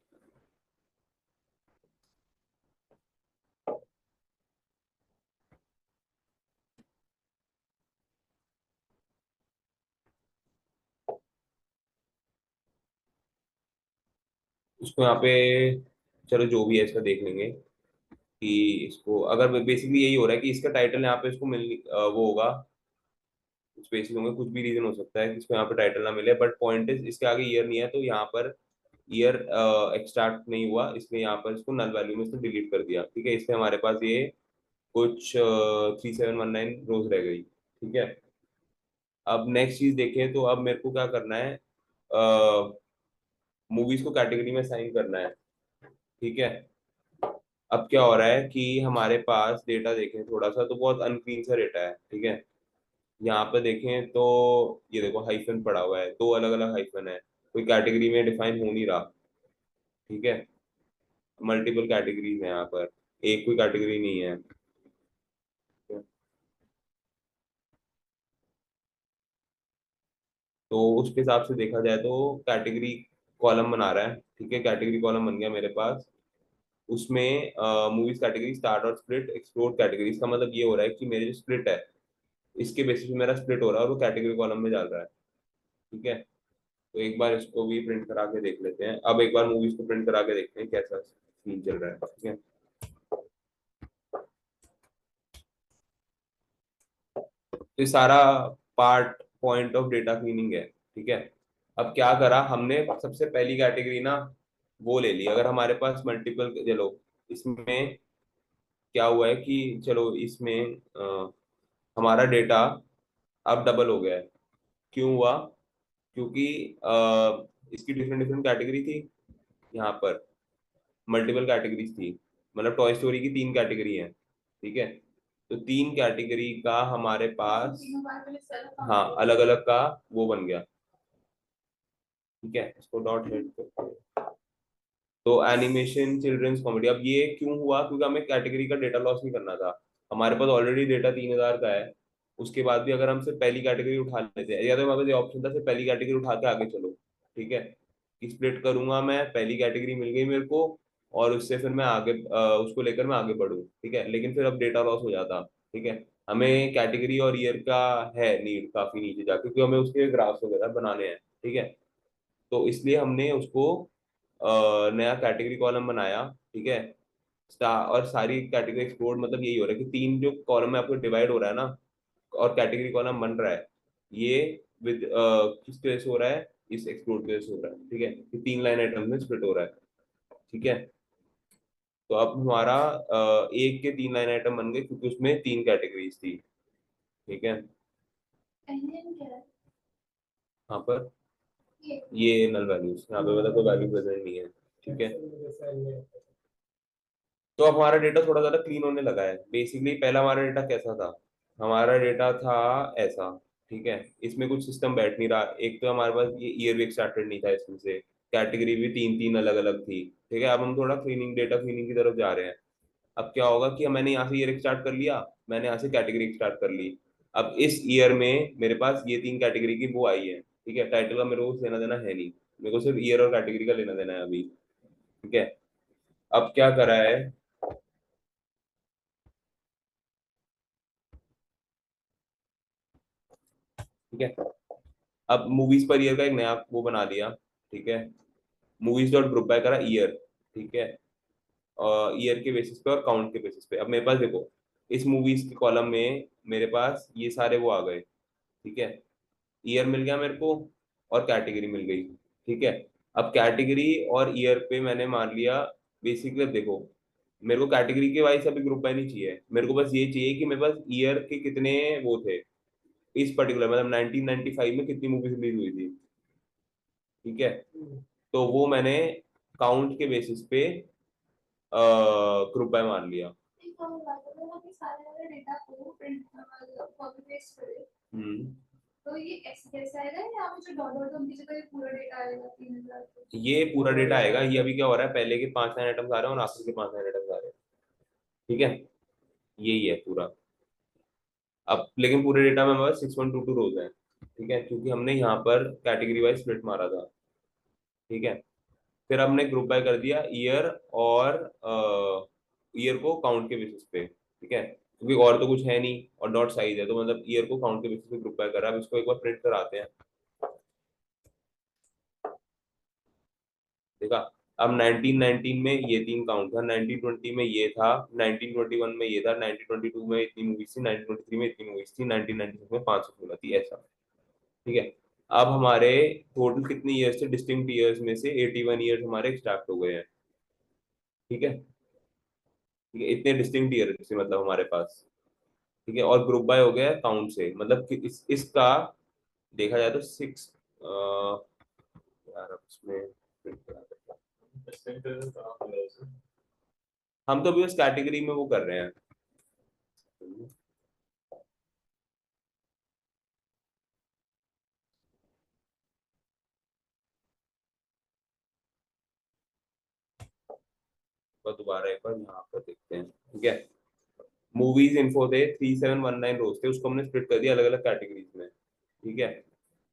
इसको यहाँ पे, चलो जो भी है इसका देख लेंगे कि इसको अगर बेसिकली यही हो रहा है कि इसका टाइटल यहाँ पे इसको मिल वो होगा, स्पेसिस होंगे, कुछ भी रीजन हो सकता है कि इसको यहाँ पे टाइटल ना मिले, बट पॉइंट इज इसके आगे ईयर नहीं है, तो यहाँ पर ईयर एक्सट्रैक्ट नहीं हुआ, इसलिए यहाँ पर इसको नल वैल्यू में से डिलीट कर दिया। ठीक है, इसलिए हमारे पास ये कुछ 3719 रोज रह गई। ठीक है, अब नेक्स्ट चीज देखें तो अब मेरे को क्या करना है, मूवीज को कैटेगरी में साइन करना है। ठीक है। अब क्या हो रहा है कि हमारे पास डेटा देखें थोड़ा सा तो बहुत अनक्लीन सा डेटा है, ठीक है। यहाँ पे देखें तो ये देखो हाइफन पड़ा हुआ है, दो अलग अलग हाइफन है, कोई कैटेगरी में डिफाइन हो नहीं रहा, ठीक है। मल्टीपल कैटेगरीज है यहाँ पर, एक कोई कैटेगरी नहीं है। तो उसके हिसाब से देखा जाए तो कैटेगरी कॉलम बना रहा है, ठीक है। कैटेगरी कॉलम बन गया मेरे पास, उसमें मूवीज कैटेगरी स्टार्ट और स्प्लिट एक्सप्लोर कैटेगरी। इसका मतलब ये हो रहा है कि मेरे जो स्प्लिट है इसके बेसिस पे मेरा स्प्लिट हो रहा है और वो कैटेगरी कॉलम में डाल रहा है, ठीक है। तो एक बार इसको भी प्रिंट करा के देख लेते हैं। अब एक बार मूवीज को प्रिंट करा के देखते हैं कैसा सीन चल रहा है, ठीक है। तो ये सारा part point of data cleaning है, ठीक है। अब क्या करा हमने, सबसे पहली कैटेगरी ना वो ले ली। अगर हमारे पास मल्टीपल, चलो इसमें क्या हुआ है कि चलो इसमें हमारा डेटा अब डबल हो गया है। क्यों हुआ? क्योंकि इसकी डिफरेंट डिफरेंट कैटेगरी थी, यहाँ पर मल्टीपल कैटेगरीज थी। मतलब टॉय स्टोरी की तीन कैटेगरी है, ठीक है। तो तीन कैटेगरी का हमारे पास, तीनों बार पहले सेल हाँ, अलग अलग का वो बन गया, ठीक है। इसको डॉट हेड करते हैं। तो एनिमेशन चिल्ड्रंस कॉमेडी, अब ये क्यों हुआ? क्योंकि हमें कैटेगरी का डेटा लॉस नहीं करना था। हमारे पास ऑलरेडी डेटा 3,000 का है। उसके बाद भी अगर हम सिर्फ पहली कैटेगरी उठा लेते हैं, या तो हमारे पास ये ऑप्शन था सिर्फ पहली कैटेगरी उठा के आगे चलो, ठीक है। कि स्प्लिट करूंगा मैं, पहली कैटेगरी मिल गई मेरे को और उससे फिर मैं आगे उसको लेकर मैं आगे बढ़ूँ, ठीक है। लेकिन फिर अब डेटा लॉस हो जाता, ठीक है। हमें कैटेगरी और ईयर का है नीड काफी नीचे जाके, क्योंकि हमें उसके ग्राफ्स वगैरह बनाने हैं, ठीक है। तो इसलिए हमने उसको नया कैटेगरी कॉलम बनाया, ठीक है। स्टार और सारी कैटेगरी एक्सप्लोर, मतलब यही हो रहा है कि तीन जो कॉलम में आपको डिवाइड हो रहा है ना और कैटेगरी कॉलम बन रहा है, ये विद किसकी वजह से हो रहा है? इस एक्सप्लोर की वजह से हो रहा है, ठीक है। कि तीन लाइन आइटम में स्प्लिट हो रहा है, ठीक है। तो अब हमारा एक के तीन लाइन आइटम बन गए क्योंकि उसमें तीन कैटेगरीज थी, ठीक है। एंडियन क्या है यहाँ पर ये ये नल वैल्यूज, यहाँ पे मतलब कोई वैल्यू प्रेजेंट नहीं है, ठीक है। तो अब हमारा डेटा थोड़ा ज्यादा क्लीन होने लगा है। बेसिकली पहला हमारा डेटा कैसा था? हमारा डेटा था ऐसा, ठीक है। इसमें कुछ सिस्टम बैठ नहीं रहा। एक तो हमारे पास ये ईयर भी स्टार्टेड नहीं था इसमें से, कैटेगरी भी तीन तीन अलग अलग थी, ठीक है। अब हम थोड़ा क्लीनिंग, डेटा क्लीनिंग की तरफ जा रहे हैं। अब क्या होगा कि मैंने यहाँ से ईयर स्टार्ट कर लिया, मैंने यहाँ से कैटेगरी स्टार्ट कर ली। अब इस ईयर में मेरे पास ये तीन कैटेगरी की वो आई है, ठीक है। टाइटल का मेरे को कुछ लेना देना है नहीं, मेरे को सिर्फ ईयर और कैटेगरी का लेना देना है अभी, ठीक है। अब क्या करा है, ठीक है। अब मूवीज पर ईयर का एक नया वो बना लिया, ठीक है। मूवीज डॉट ग्रुप बाय करा ईयर, ठीक है। ईयर के बेसिस पे और काउंट के बेसिस पे। अब मेरे पास देखो, इस मूवीज के कॉलम में मेरे पास ये सारे वो आ गए, ठीक है। ईयर मिल गया मेरे को और कैटेगरी मिल गई, ठीक है। अब कैटेगरी और ईयर पे मैंने मान लिया। बेसिकली अब देखो, मेरे को कैटेगरी के वाइज अभी ग्रुप बाय नहीं चाहिए, मेरे को बस ये चाहिए कि मेरे पास ईयर के कितने वो थे इस पर्टिकुलर, मतलब 1995 में कितनी मूवीज रिलीज हुई थी, ठीक है। तो वो मैंने काउंट के बेसिस पे ग्रुप बाय मान लिया। एक और बात है वो कि सारे वाले डेटा को प्रिंट कॉपी पेस्ट करे हम्म। तो ये ऐसे कैसे आएगा या आप जो डॉट डॉट उनकी जगह ये पूरा डेटा आएगा 3,000 ये पूरा डेटा आएगा। ये अभी क्या हो रहा है, पहले के 5 लाइन आइटम्स आ रहे हैं और आखिर के 5 लाइन आइटम्स आ रहे हैं, ठीक है। यही है पूरा। अब लेकिन पूरे डेटा में हमारे 6,122 रोज हैं, ठीक है, क्योंकि हमने यहाँ पर कैटेगरी वाइज स्प्लिट मारा था, ठीक है। फिर हमने ग्रुप बाय कर दिया ईयर और ईयर को काउंट के बेसिस पे, ठीक है, क्योंकि और तो कुछ है नहीं और डॉट साइज है, तो मतलब ईयर को काउंट के बेसिस पे ग्रुप बाय करा। अब इसको एक बार प्रिंट कराते हैं, देखा। अब 1919 में ये तीन काउंट था, 1920 में ये था, 1921 में ये था, 1922 में इतनी मूवीज थी, 1923 में इतनी मूवीज थी, 1996 में 516 थी, ऐसा, ठीक है। अब हमारे टोटल कितने ईयर्स थे? डिस्टिंक्ट ईयर्स में से 81 ईयर्स हमारे एक्सट्रैक्ट हो गए हैं, ठीक है। ठीक है, इतने डिस्टिंक्ट ईयर से मतलब हमारे पास, ठीक है। और ग्रुप बाय हो गया काउंट से, मतलब कि इसका देखा जाए तो 6 यार अब इसमें print करा देता हूँ। डिस्टिंक्ट कहाँ पे है उसे? हम तो अभी उस कैटेगरी में वो कर रहे हैं। पर दोबारा एक बार यहाँ पर देखते हैं, ठीक है। मूवीज इन्फो थे 3719 रोज थे, उसको हमने स्प्लिट कर दिया अलग अलग कैटेगरीज में, ठीक है।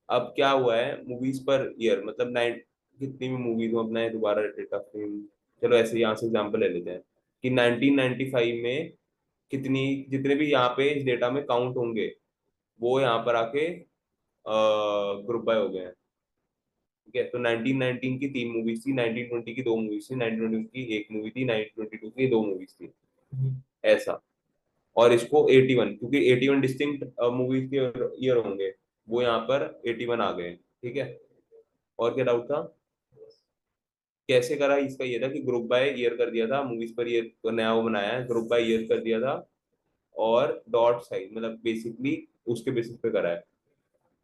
अब क्या हुआ है, मूवीज पर ईयर मतलब नाइन, कितनी भी मूवीज हो, अपना दोबारा डेटा फ्रेम, चलो ऐसे यहाँ से एग्जांपल ले लेते हैं कि 1995 में कितनी, जितने भी यहाँ पे इस डेटा में काउंट होंगे वो यहाँ पर आके ग्रुप बाय हो गए हैं, ठीक है। तो 1919 की 3 मूवीज थी, 1920 की 2 मूवीज थी, 1920 की एक मूवी थी, 1922 की 2 मूवीज थी, ऐसा। और इसको 81, क्योंकि 81 डिस्टिंक्ट मूवीज के ईयर होंगे, वो यहाँ पर 81 आ गए, ठीक है। और क्या डाउट था, कैसे करा, इसका ये था कि ग्रुप बाय ईयर कर दिया था, मूवीज पर ईयर नया वो बनाया है, ग्रुप बाय ईयर कर दिया था। और डॉट साइज मतलब बेसिकली उसके बेसिस पे करा है,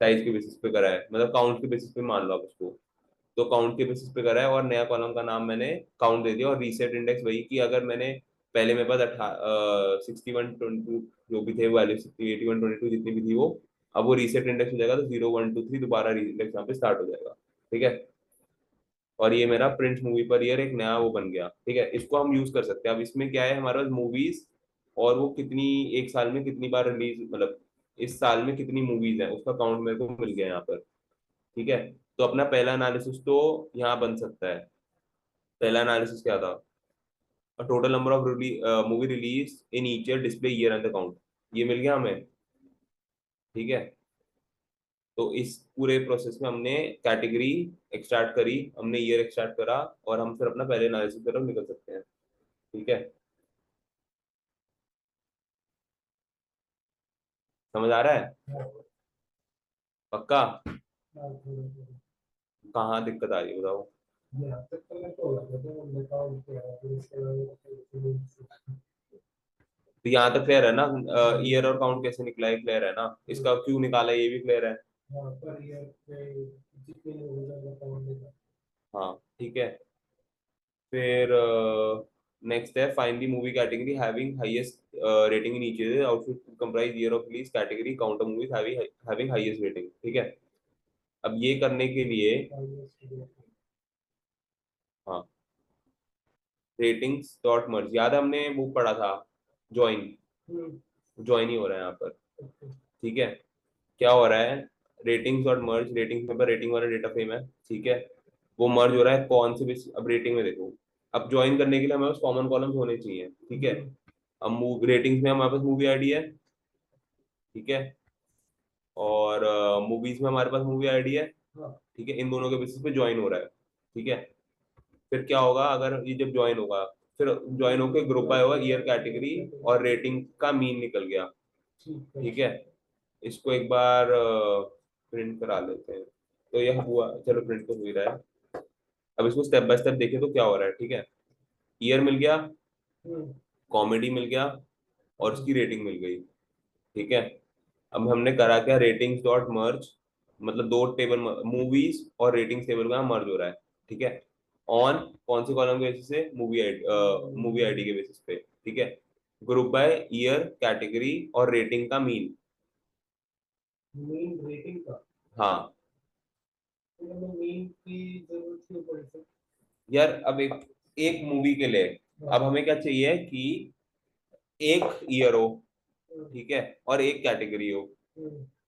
साइज के बेसिस पे करा है, मतलब काउंट के बेसिस पे मान लो आप उसको। तो काउंट के बेसिस पे करा है, और नया कॉलम का नाम मैंने काउंट दे दिया, और रीसेट इंडेक्स वही कि अगर मैंने पहले मेरे पास 61 22 जो भी थे वैल्यू, 81 22 जितनी भी थी वो, अब वो रीसेट इंडेक्स हो जाएगा, तो 0 1 2 3 दोबारा इंडेक्स यहाँ पे स्टार्ट हो जाएगा, ठीक है। और ये मेरा प्रिंस मूवी पर ईयर एक नया वो बन गया, ठीक है। इसको हम यूज कर सकते हैं। अब इसमें क्या है, हमारे पास मूवीज और वो कितनी, एक साल में कितनी बार रिलीज, मतलब इस साल में कितनी मूवीज है उसका काउंट मेरे को मिल गया यहाँ पर, ठीक है। तो अपना पहला एनालिसिस तो यहाँ बन सकता है। पहला एनालिसिस क्या था, total number of movie release in each year display year and the count, ये मिल गया हमें, ठीक है। तो इस पूरे प्रोसेस में हमने कैटेगरी एक्सट्रैक्ट करी, हमने ईयर एक्सट्रैक्ट करा, और हम फिर अपना पहले एनालिसिस की तरफ निकल सकते हैं, ठीक है। समझ आ रहा है, पक्का। कहाँ दिक्कत आ रही है बताओ। तो यहाँ तक क्लियर है ना, ईयर और काउंट कैसे निकला है क्लियर है ना, इसका क्यों निकाला है ये भी क्लियर है। हाँ ठीक है। फिर नेक्स्ट है find the movie category having highest rating in each year, output comprise year of release category count of movies having highest rating, ठीक है। अब ये करने के लिए, हाँ, रेटिंग्स डॉट मर्ज, याद है हमने वो पढ़ा था, ज्वाइन, ज्वाइन ही हो रहा है यहाँ पर, ठीक है। क्या हो रहा है, रेटिंग्स डॉट मर्ज, रेटिंग्स में पर रेटिंग वाला डेटा फ्रेम है, ठीक है। वो मर्ज हो रहा है कौन से बेसिस, अब रेटिंग में देखो, अब ज्वाइन करने के लिए हमारे पास कॉमन कॉलम्स होने चाहिए, ठीक है। अब रेटिंग्स में हमारे पास मूवी आईडी है, ठीक है। और मूवीज में हमारे पास मूवी आईडी है, ठीक है। इन दोनों के बेसिस पे ज्वाइन हो रहा है, ठीक है। फिर क्या होगा, अगर ये जब ज्वाइन होगा, फिर ज्वाइन होकर ग्रुप बाय होगा, ईयर कैटेगरी और रेटिंग का मीन निकल गया, ठीक है। इसको एक बार प्रिंट करा लेते हैं। तो यह हुआ, चलो प्रिंट तो हो ही रहा है। अब इसको स्टेप बाय स्टेप देखें तो क्या हो रहा है, ठीक है। ईयर मिल गया, कॉमेडी मिल गया, और उसकी रेटिंग मिल गई, ठीक है। अब हमने करा क्या, रेटिंग्स डॉट मर्ज, मतलब दो टेबल, मूवीज और रेटिंग्स टेबल का मर्ज हो रहा है, ठीक है। ऑन कौन से कॉलम के बेसिस से, मूवी आईडी के बेसिस पे, ठीक है। ग्रुप बाय ईयर कैटेगरी और रेटिंग का मीन, हाँ। यार अब एक एक मूवी के लिए, अब हमें क्या चाहिए कि एक ईयर हो, ठीक है, और एक कैटेगरी हो।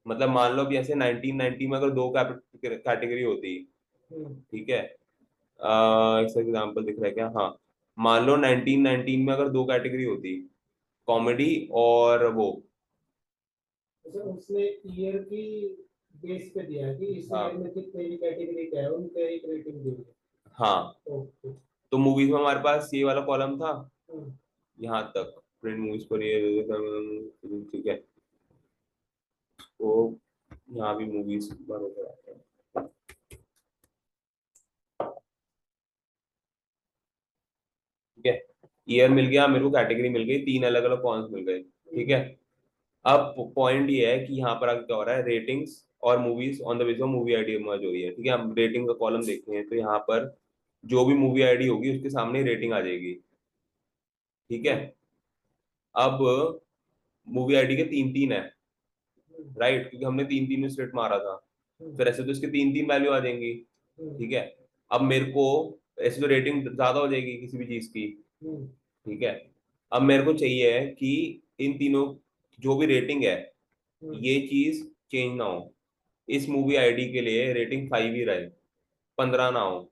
मतलब मान लो अभी ऐसे 1990 में अगर दो कैटेगरी होती, ठीक है। इसका एग्जांपल दिख रहा है क्या, हाँ। मान लो 1919 में अगर दो कैटेगरी होती, कॉमेडी और वो, उसने ईयर की बेस पे दिया कि इस हाँ ईयर में कितने कैटेगरी का है उनका एक रेटिंग दी है। हाँ। ओके। तो मूवीज में हमारे पास ये वाला कॉलम था यहाँ तक, प्रिंट मूवीज पर ये, ठीक है। तो यहाँ भी मूवीज बराबर आता है, ठीक है। ईयर मिल गया मेरे को, कैटेगरी मिल गई, तीन अलग अलग कॉलम्स मिल गए, ठीक है। अब पॉइंट ये है कि यहाँ पर आगे क्या हो रहा है, रेटिंग्स और movies on the basis of movie ID merge हो रही है, ठीक है। हम रेटिंग का कॉलम देखते हैं तो यहाँ पर जो भी मूवी आईडी होगी उसके सामने रेटिंग आ जाएगी। ठीक है। अब मूवी आईडी के तीन तीन है, राइट, क्योंकि हमने तीन तीन में स्प्लिट मारा था। फिर ऐसे तो इसके तीन तीन वैल्यू आ जाएंगी। ठीक है। अब मेरे को ऐसे तो रेटिंग ज्यादा हो जाएगी किसी भी चीज की। ठीक है। अब मेरे को चाहिए कि इन तीनों जो भी रेटिंग है ये चीज चेंज ना हो। इस मूवी आईडी के लिए रेटिंग 5 ही रहे, 15 ना हो।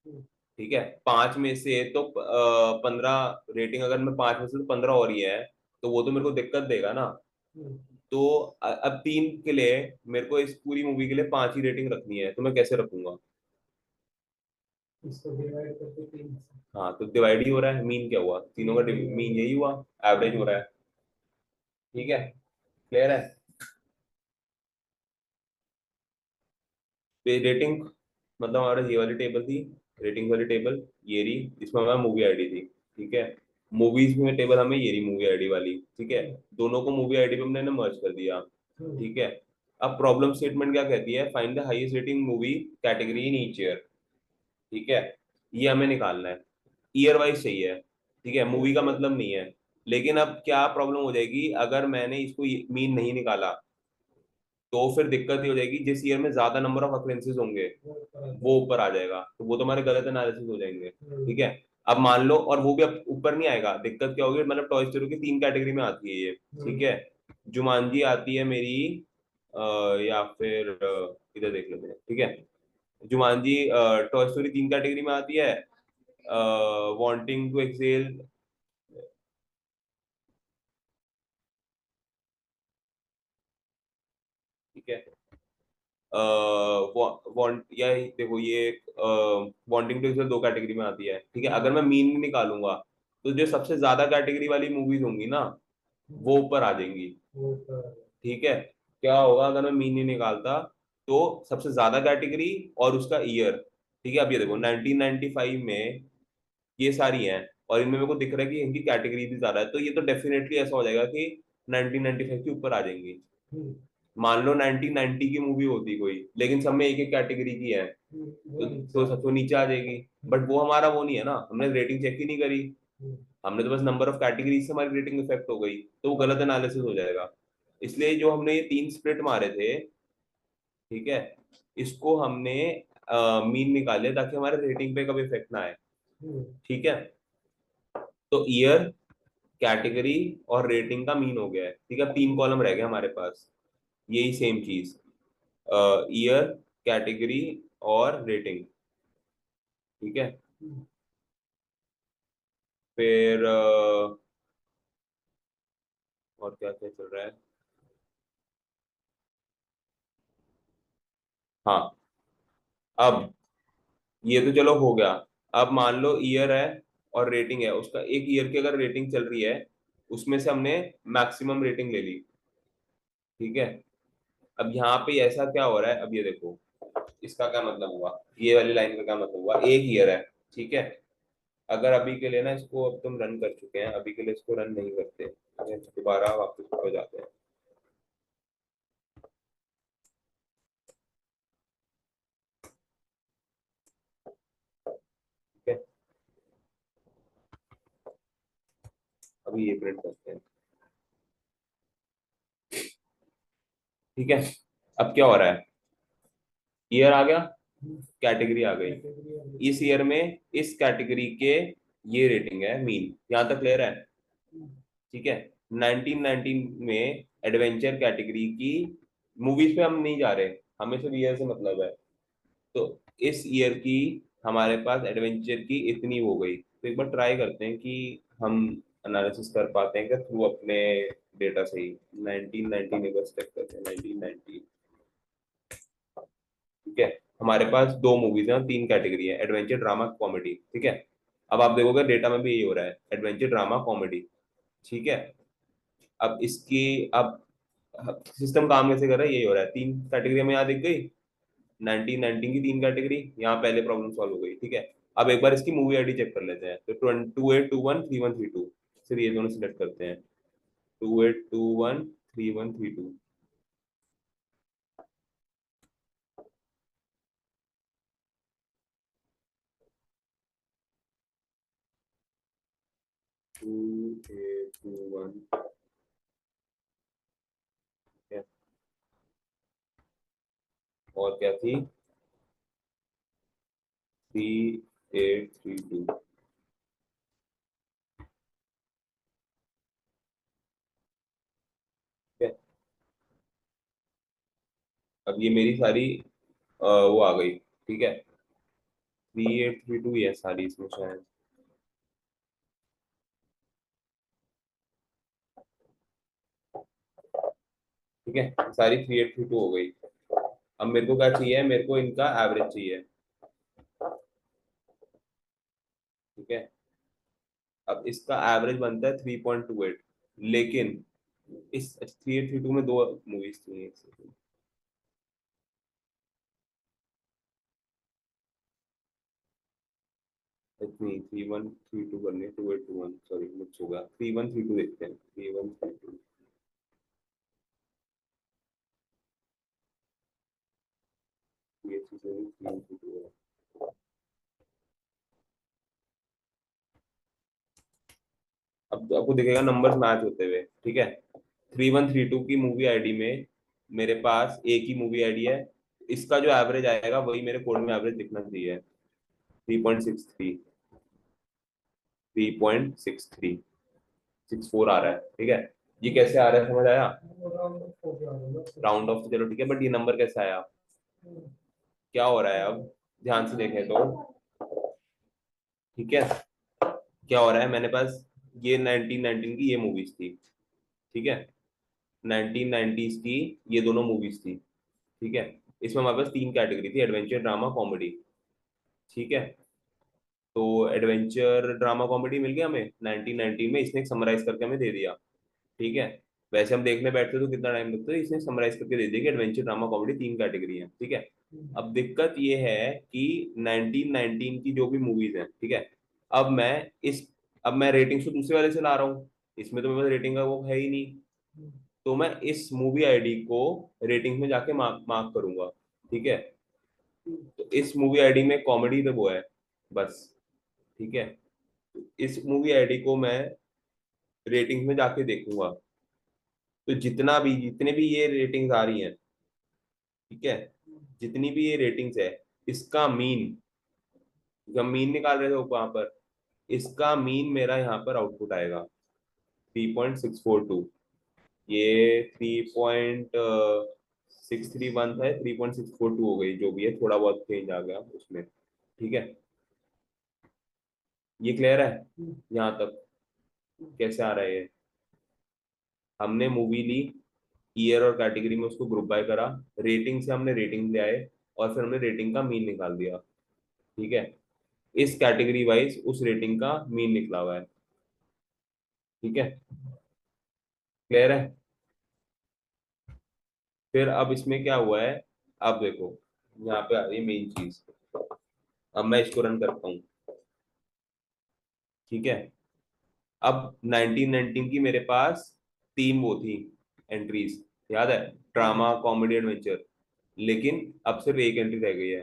ठीक है। पांच में से तो 15 रेटिंग, अगर मैं पांच में से तो 15 हो रही है तो वो तो मेरे को दिक्कत देगा ना। तो अब तीन के लिए मेरे को इस पूरी मूवी के लिए पांच ही रेटिंग रखनी है, तो मैं कैसे रखूंगा? इसको डिवाइड करके 3 से। हाँ, तो डिवाइड ही हो रहा है। मीन क्या हुआ? तीनों का मीन यही हुआ, एवरेज हो रहा है। ठीक है, क्लियर है। रेटिंग मतलब हमारा ये वाली टेबल थी, रेटिंग वाली टेबल ये रही, इसमें हमारा मूवी आईडी थी। ठीक है। मूवीज में टेबल हमें ये रही मूवी आईडी वाली। ठीक है। दोनों को मूवी आईडी पे हमने मर्ज कर दिया। ठीक है। अब प्रॉब्लम स्टेटमेंट क्या कहती है? Find the highest rating movie category in each year. ठीक है। ये हमें निकालना है, ईयर वाइज चाहिए। ठीक है, मूवी का मतलब नहीं है। लेकिन अब क्या प्रॉब्लम हो जाएगी अगर मैंने इसको मीन नहीं निकाला? तो फिर दिक्कत ये हो जाएगी, जिस ईयर में ज्यादा नंबर ऑफ अक्रेंसेस होंगे वो ऊपर आ जाएगा, तो वो तो हमारे गलत एनालिसिस हो जाएंगे। ठीक है। अब मान लो, और वो भी अब ऊपर नहीं आएगा, दिक्कत क्या होगी? मतलब टॉय स्टोरी की तीन कैटेगरी में आती है ये। ठीक है। जुमानजी आती है मेरी, या फिर इधर देख लेते हैं। ठीक है। जुमानजी टॉय स्टोरी तीन कैटेगरी में आती है, वांटिंग टू एक्सेल। ठीक है। वांट या देखो ये वांटिंग टू एक्सेल दो कैटेगरी में आती है। ठीक है। अगर मैं मीन नहीं निकालूंगा तो जो सबसे ज्यादा कैटेगरी वाली मूवीज होंगी ना वो ऊपर आ जाएंगी। ठीक है। क्या होगा अगर मैं मीन नहीं निकालता? तो सबसे ज्यादा कैटेगरी और उसका ईयर। ठीक है। अब ये देखो 1995 में ये सारी हैं, और इनमें मेरे को दिख रहा है कि इनकी कैटेगरी भी ज्यादा है, तो ये तो डेफिनेटली ऐसा हो जाएगा कि 1995 के ऊपर आ जाएंगी। मान लो 1990 की मूवी होती कोई, लेकिन सब में एक एक कैटेगरी की है, तो सबसे नीचे आ जाएगी। बट वो हमारा वो नहीं है ना, हमने रेटिंग चेक ही नहीं करी, हमने तो बस नंबर ऑफ कैटेगरीज से हमारी रेटिंग इफेक्ट हो गई, तो वो गलत एनालिसिस हो जाएगा। इसलिए जो हमने ये तीन स्प्लिट मारे थे, ठीक है, इसको हमने मीन निकाले ताकि हमारे रेटिंग पे कभी इफेक्ट ना आए। ठीक है। तो ईयर, कैटेगरी और रेटिंग का मीन हो गया है। ठीक है। अब तीन कॉलम रह गए हमारे पास, यही सेम चीज, ईयर, कैटेगरी और रेटिंग। ठीक है। फिर और क्या क्या चल रहा है? हाँ, अब ये तो चलो हो गया। अब मान लो ईयर है और रेटिंग है, उसका एक ईयर की अगर रेटिंग चल रही है उसमें से हमने मैक्सिमम रेटिंग ले ली। ठीक है। अब यहाँ पे ऐसा क्या हो रहा है? अब ये देखो, इसका क्या मतलब हुआ, ये वाली लाइन का क्या मतलब हुआ? एक ईयर है। ठीक है। अगर अभी के लिए ना इसको, अब तुम रन कर चुके हैं, अभी के लिए इसको रन नहीं करते, दोबारा वापस हो जाते हैं। ठीक है। अभी ये प्रिंट करते हैं। ठीक है। अब क्या हो रहा है? ईयर आ गया, कैटेगरी आ गई। इस ईयर में इस कैटेगरी के ये रेटिंग है मीन, यहाँ तक क्लियर है? ठीक है। 1919 में एडवेंचर कैटेगरी की मूवीज पे हम नहीं जा रहे, हमें सिर्फ ईयर से मतलब है। तो इस ईयर की हमारे पास एडवेंचर की इतनी हो गई, तो एक बार ट्राई करते हैं कि हम एनालिसिस कर पाते हैं क्या थ्रू अपने डेटा से ही। 1919 एक बार चेक करते हैं, 1919। ठीक है। हमारे पास दो मूवीज हैं, तीन कैटेगरी है, एडवेंचर, ड्रामा, कॉमेडी। ठीक है। अब आप देखोगे डेटा में भी यही हो रहा है, एडवेंचर, ड्रामा, कॉमेडी। ठीक है। अब इसकी, अब सिस्टम काम कैसे कर रहा है? यही हो रहा है, तीन कैटेगरी में यहाँ दिख गई, 1919 की तीन कैटेगरी, यहाँ पहले प्रॉब्लम सॉल्व हो गई। ठीक है। अब एक बार इसकी मूवी आईडी चेक कर लेते हैं, तो 28213132, सिर्फ ये दोनों सिलेक्ट करते हैं, 28213132। 3 8 2 1। और क्या थी? 3 8 3 2। ठीक है, अब ये मेरी सारी वो आ गई। ठीक है, 3 8 3 2 ही है सारी इसमें शायद। ठीक है, सारी 3 8 3 2 हो गई। अब मेरे को क्या चाहिए? मेरे को इनका एवरेज चाहिए। ठीक है, अब इसका एवरेज बनता है 3.28। लेकिन इस 3 8 3 2 में दो मूवीज थी, एक सेकंड। नहीं, 3 1 3 2 करनी है, 2 8 2 1, सॉरी मिक्स होगा। 3 1 3 2 देखते हैं, 3 1 3 2। ये चीज़ 3 1 3 2 है। अब आपको दिखेगा नंबर्स मैच होते हुए। ठीक है, 3 1 3 2 की मूवी आईडी में मेरे पास एक ही मूवी आईडी है। इसका जो एवरेज आएगा वही मेरे कोड में एवरेज दिखना चाहिए। 3.63, 3.63 64 आ रहा है। ठीक है, ये कैसे आ रहा है समझ आया? राउंड ऑफ हो गया होगा बस। राउंड ऑफ तो चलो ठीक है, बट ये नंबर कैसे आया? क्या हो रहा है अब? ध्यान से देखें तो। ठीक है, क्या हो रहा है? मैंने पास ये 1919 की ये मूवीज थी। ठीक है, 1990s की ये दोनों मूवीज थी। ठीक है, इसमें हमारे पास तीन कैटेगरी थी, एडवेंचर ड्रामा कॉमेडी। ठीक है, तो एडवेंचर ड्रामा कॉमेडी मिल गया हमें 1990 में, इसने समराइज करके हमें दे दिया। ठीक है, वैसे हम देखने बैठते तो कितना टाइम लगता है, इसने समराइज करके दे दिया कि एडवेंचर ड्रामा कॉमेडी तीन कैटेगरी है। ठीक है, अब दिक्कत ये है कि 1919 की जो भी मूवीज हैं, ठीक है, अब मैं इस अब मैं रेटिंग्स तो दूसरे वाले से ला रहा हूँ, इसमें तो मेरे पास रेटिंग का वो है ही नहीं। तो मैं इस मूवी आईडी को रेटिंग में जाके मार्क मार्क करूंगा। ठीक है, तो इस मूवी आईडी में कॉमेडी तो वो है बस। ठीक है, इस मूवी आईडी को मैं रेटिंग में जाके देखूंगा, तो जितने भी ये रेटिंग्स आ रही हैं, ठीक है, जितनी भी ये रेटिंग्स है, इसका मीन, जब मीन निकाल रहे थे वहां पर, इसका मीन मेरा यहाँ पर आउटपुट आएगा 3.642। ये 3.631 था, 3.642 हो गई, जो भी है थोड़ा बहुत चेंज आ गया उसमें। ठीक है, ये क्लियर है यहाँ तक? कैसे आ रहा है ये? हमने मूवी ली, ईयर और कैटेगरी में उसको ग्रुप बाय करा, रेटिंग से हमने रेटिंग ले आए, और फिर हमने रेटिंग का मीन निकाल दिया। ठीक है, इस कैटेगरी वाइज उस रेटिंग का मीन निकला हुआ है। ठीक है, क्लियर है? फिर अब इसमें क्या हुआ है? अब देखो, यहाँ पे आ रही है मेन चीज। अब मैं इसको रन करता हूँ। ठीक है, अब 1919 की मेरे पास तीन वो थी एंट्रीज, याद है? Drama comedy adventure. लेकिन अब सिर्फ एक एंट्री रह गई है।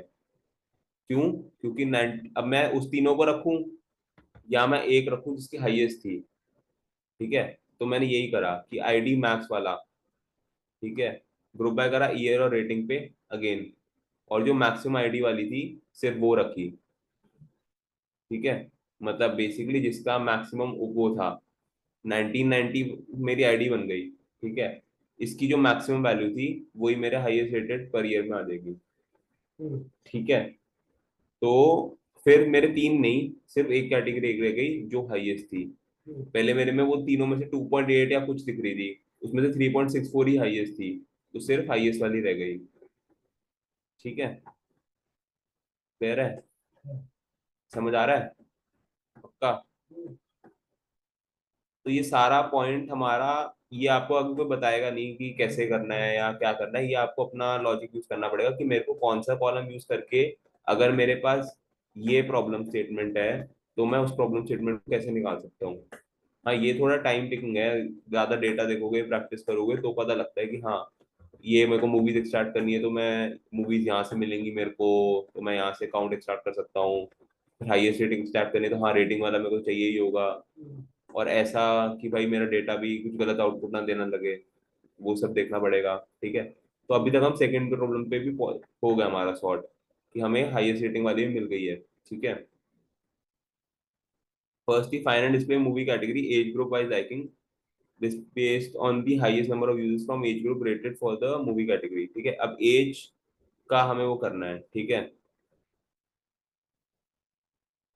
क्यों? क्योंकि अब मैं उस तीनों को रखूं या मैं एक रखूं जिसकी हाईएस्ट थी। ठीक है, तो मैंने यही करा कि आईडी मैक्स वाला, ठीक है, ग्रुप बाय करा ईयर और रेटिंग पे अगेन, और जो मैक्सिमम आईडी वाली थी सिर्फ वो रखी। ठीक है, मतलब बेसिकली जिसका मैक्सिमम वो था 1990, मेरी आईडी बन गई। ठीक है, इसकी जो मैक्सिमम वैल्यू थी वही मेरे हाईएस्ट रेटेड पर ईयर में आ जाएगी। ठीक है, तो फिर मेरे तीन नहीं, सिर्फ एक कैटेगरी एक रह गई जो हाईएस्ट थी। पहले मेरे में वो तीनों में से 2.8 या कुछ दिख रही थी, उसमें से 3.64 ही हाईएस्ट थी, तो सिर्फ हाईएस्ट वाली रह गई। ठीक है, क्लियर है? समझ आ रहा है पक्का? तो ये सारा पॉइंट हमारा, ये आपको अभी कोई बताएगा नहीं कि कैसे करना है या क्या करना है, ये आपको अपना लॉजिक यूज करना पड़ेगा कि मेरे को कौन सा कॉलम यूज करके, अगर मेरे पास ये प्रॉब्लम स्टेटमेंट है तो मैं उस प्रॉब्लम स्टेटमेंट को कैसे निकाल सकता हूँ। हाँ, ये थोड़ा टाइम टेकिंग है, ज्यादा डेटा देखोगे प्रैक्टिस करोगे तो पता लगता है कि हाँ, ये मेरे को मूवीज स्टार्ट करनी है तो मैं मूवीज यहाँ से मिलेंगी मेरे को, तो मैं यहाँ से अकाउंट स्टार्ट कर सकता हूँ। हाईएस्ट रेटिंग स्टार्ट करनी है तो हाँ, रेटिंग वाला मेरे को चाहिए ही होगा। और ऐसा कि भाई मेरा डेटा भी कुछ गलत आउटपुट ना देना लगे, वो सब देखना पड़ेगा। ठीक है, तो अभी तक हम सेकंड प्रॉब्लम पे भी हो गया हमारा सॉर्ट, कि हमें हाईएस्ट रेटिंग वाली भी मिल गई है। ठीक है, first he find and display movie category age group wise liking this based on the highest number of users from age group rated for the movie category. ठीक है, अब एज का हमें वो करना है। ठीक है,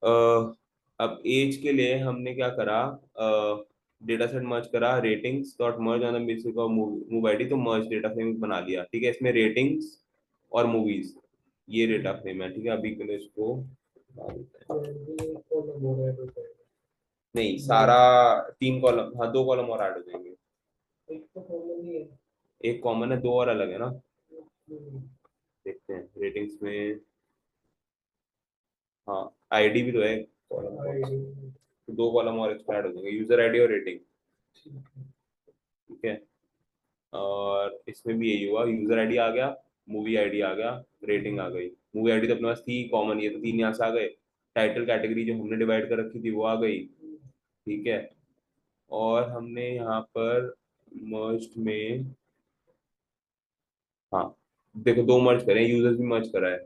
अ, अब एज के लिए हमने क्या करा, डेटा सेट मर्ज करा, ratings dot merge on the basis of move ID, तो मर्ज डेटा फ्रेम बना लिया। ठीक है, इसमें रेटिंग्स और मूवीज ये डेटा फ्रेम है। ठीक है, अभी के लिए इसको बता देते हैं। नहीं, सारा 3 कॉलम, हाँ 2 कॉलम और ऐड हो जाएंगे। एक कॉमन है, 2 और अलग है ना। देखते हैं रेटिंग्स में, हाँ आईडी भी तो है कॉलम, तो 2 कॉलम और एक्स्ट्रा ऐड हो जाएंगे, यूजर आईडी और रेटिंग। ठीक है, और इसमें भी यही हुआ, यूजर आईडी आ गया, मूवी आईडी आ गया, रेटिंग आ गई। मूवी आईडी तो अपने पास थी कॉमन, ये तो 3 यहाँ से आ गए। टाइटल कैटेगरी जो हमने डिवाइड कर रखी थी वो आ गई। ठीक है, और हमने यहाँ पर मर्ज में, हाँ देखो 2 मर्ज करें, यूजर्स भी मर्ज करा है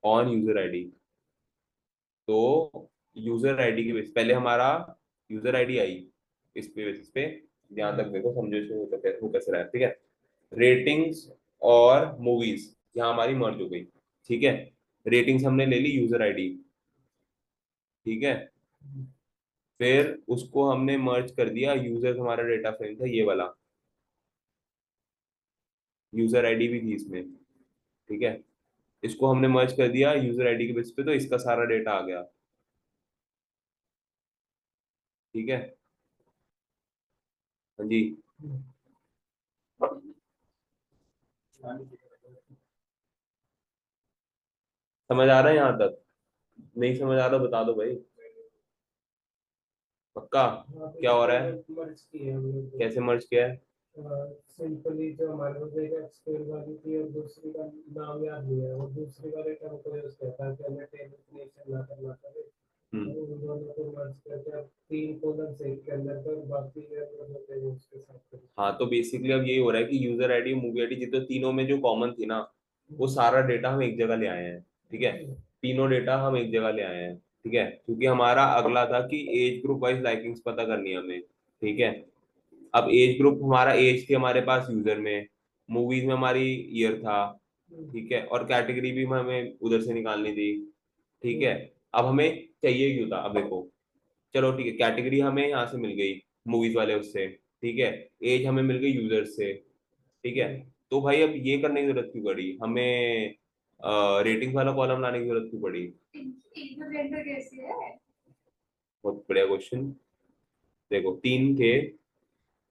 ऑन यूजर आईडी। तो यूजर आईडी की बेस पहले हमारा यूजर आईडी आई, इस पे बेसिस पे ध्यान तक देखो, समझो इसको वो कैसे रहा है। ठीक है, रेटिंग्स और मूवीज यहाँ हमारी मर्ज हो गई। ठीक है, रेटिंग्स हमने ले ली यूजर आईडी। ठीक है, फिर उसको हमने मर्ज कर दिया, यूजर हमारा डेटा फ्रेम था ये वाला, यूजर आईडी भी थी इसमें। ठीक है, इसको हमने मर्ज कर दिया यूजर आईडी के बेस पे, तो इसका सारा डेटा आ गया। ठीक है, हाँ जी, समझ आ रहा है यहाँ तक? नहीं समझ आ रहा बता दो भाई, पक्का? क्या हो रहा है, कैसे मर्ज किया है? सिंपली जो हमारे पास एक एक्सक्यूएल वाली थी और दूसरी का नाम याद नहीं है, और दूसरी वाले टर्म को यूज करता है कि हमें टेबल क्रिएशन ना करना पड़े, हम्म, तो उन दोनों को मर्ज करके अब 3 कॉलम्स एक के अंदर कर, बाकी ये होते हैं उसके साथ करें। हाँ तो बेसिकली अब यही हो रहा है कि यूजर आईडी मूवी आईडी जितने तीनों में जो कॉमन थी ना, वो सारा डेटा हम एक जगह ले आए हैं। ठीक है, तीनों डेटा हम एक जगह ले आए हैं। ठीक है, क्योंकि हमारा अगला था कि एज ग्रुप वाइज लाइकिंग्स पता करनी है हमें। ठीक है, अब एज ग्रुप हमारा एज थी हमारे पास यूजर में, मूवीज में हमारी ईयर था। ठीक है, और कैटेगरी भी हमें उधर से निकालनी थी। ठीक है, अब हमें चाहिए क्यों था, अब देखो, चलो ठीक है, कैटेगरी हमें यहाँ से मिल गई मूवीज वाले उससे। ठीक है, एज हमें मिल गई यूजर से। ठीक है, तो भाई अब ये करने की जरूरत क्यों पड़ी हमें, रेटिंग वाला कॉलम लाने की जरूरत क्यों पड़ी? इंफ्लुएंसर कैसी है? बहुत बढ़िया क्वेश्चन। देखो 3 थे,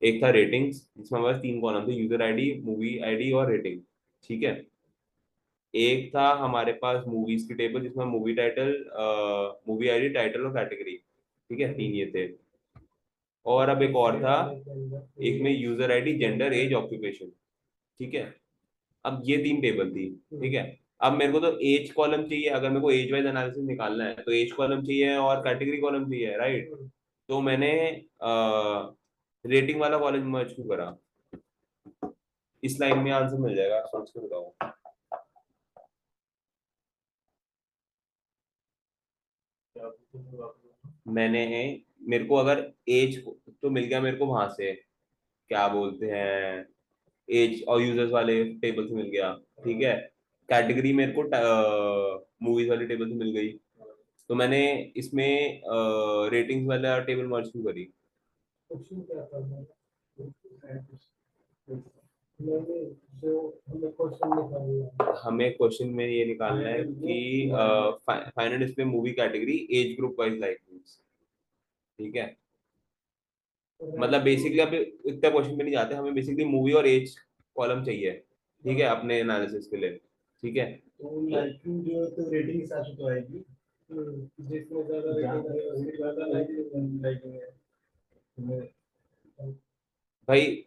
एक था रेटिंग्स जिसमें हमारे पास 3 कॉलम थे, यूजर आईडी, मूवी आईडी और रेटिंग। ठीक है, एक था हमारे पास मूवीज की टेबल जिसमें movie title, movie ID, title और कैटेगरी। ठीक है, 3 ये थे। और अब एक और था, एक में user ID, gender, age, occupation. ठीक है, अब ये 3 टेबल थी। ठीक है, अब मेरे को तो एज कॉलम चाहिए, अगर मेरे को एज वाइज एनालिसिस निकालना है तो एज कॉलम चाहिए और कैटेगरी कॉलम चाहिए, राइट? तो मैंने रेटिंग वाला कॉलम मर्ज क्यों करा? इस लाइन में आंसर मिल जाएगा, सोच के बताओ। मैंने, मेरे को अगर एज तो मिल गया मेरे को वहां से, क्या बोलते हैं, एज और यूजर्स वाले टेबल से मिल गया। ठीक है, कैटेगरी मेरे को मूवीज वाली टेबल से मिल गई, तो मैंने इसमें रेटिंग्स वाला टेबल मर्ज क्यों करी? क्वेश्चन क्या था मैंने जो हमें क्वेश्चन निकालना है। हमें क्वेश्चन में ये निकालना है कि final display movie category age group wise likings. ठीक है, मतलब बेसिकली अब इतना क्वेश्चन पे नहीं जाते, हमें बेसिकली मूवी और एज कॉलम चाहिए। ठीक है, अपने एनालिसिस के लिए। ठीक है, तो लाइकिंग जो है तो रेटिंग के साथ तो आएगी। जिसमें ज्यादा रेटिंग है उसकी ज्यादा लाइकिंग है। भाई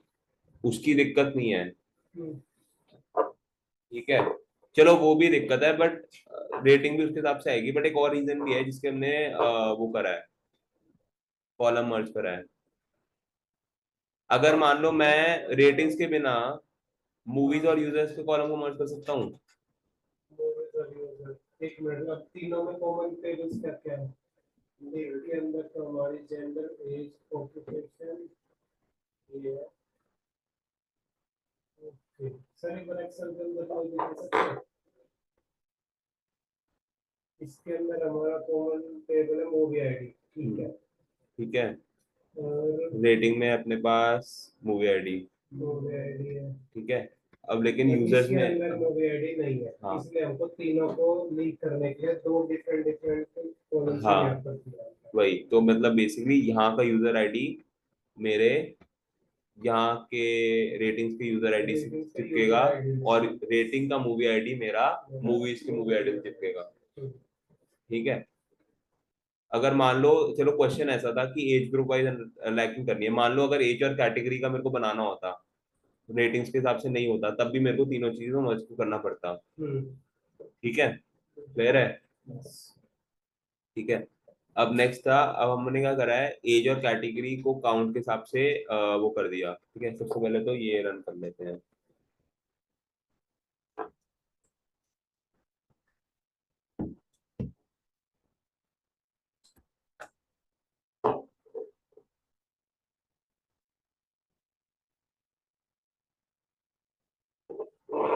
उसकी दिक्कत नहीं है। हम्म, ठीक है, चलो वो भी दिक्कत है, बट रेटिंग भी उसके हिसाब से आएगी। बट एक और रीजन भी है जिसके हमने वो करा है, कॉलम मर्ज करा है। अगर मान लो मैं रेटिंग्स के बिना मूवीज और यूजर्स के कॉलम को मर्ज कर सकता हूँ। मूवीज और यूजर, एक मिनट, अब तीनों में कॉमन टेबल्स क्या क्या है? लीव के अंदर तो हमारी जेंडर, एज, ऑक्यूपेशन, ये है। ओके सर, एक बार एक्सेल के अंदर कोई दिखा सकते हैं? इसके अंदर हमारा कॉमन टेबल है मूवी आईडी, ठीक है। ठीक है, और रेटिंग में अपने पास मूवी आईडी, मूवी आईडी है, ठीक है। अब लेकिन और यूजर्स इसके में, अंदर मूवी आईडी नहीं है। हाँ इसलिए हमको तीनों को लीक करने के लिए दो डिफरेंट डिफरेंट कॉलम से हाँ यहाँ पर किया है। वही तो, मतलब बेसिकली यहाँ का यूजर आईडी मेरे यहाँ के रेटिंग्स के यूजर आईडी से रेटिंग से चिपकेगा, यूजर आईडी और रेटिंग का मूवी आईडी मेरा मूवीज की मूवी आईडी से चिपकेगा, ठीक है। अगर मान लो, चलो क्वेश्चन ऐसा था कि एज ग्रुप वाइज लैकिंग करनी है, मान लो अगर एज और कैटेगरी का मेरे को बनाना होता, रेटिंग्स के हिसाब से नहीं होता, तब भी मेरे को तीनों चीजों मर्ज को करना पड़ता, ठीक है, क्लियर है, ठीक है। अब नेक्स्ट था, अब हमने क्या करा है, एज और कैटेगरी को काउंट के हिसाब से वो कर दिया, ठीक है। सबसे पहले तो ये रन कर लेते हैं।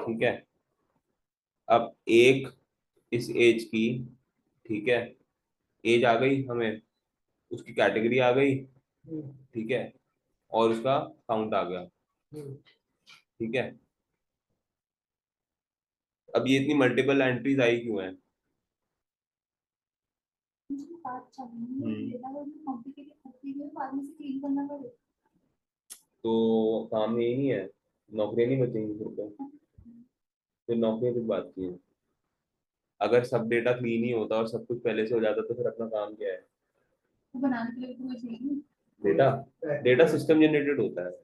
ठीक है, अब एक इस एज की, ठीक है, एज आ गई हमें, उसकी कैटेगरी आ गई, ठीक है, और उसका काउंट आ गया, ठीक है। अब ये इतनी मल्टीपल एंट्रीज आई क्यों है? मुझे बात चाहिए, डेटा को इतना कॉम्प्लिकेटेड करती है, बाद में से क्लीन करना पड़ेगा। तो काम यही नहीं है, नौकरियां नहीं बचेंगी फिर नौकरियां किस बात की है? अगर सब डेटा क्लीन ही होता और सब कुछ पहले से हो जाता तो फिर अपना काम क्या है? वो बनाने के लिए तो कोई चाहिए। डेटा, डेटा सिस्टम जनरेटेड होता है।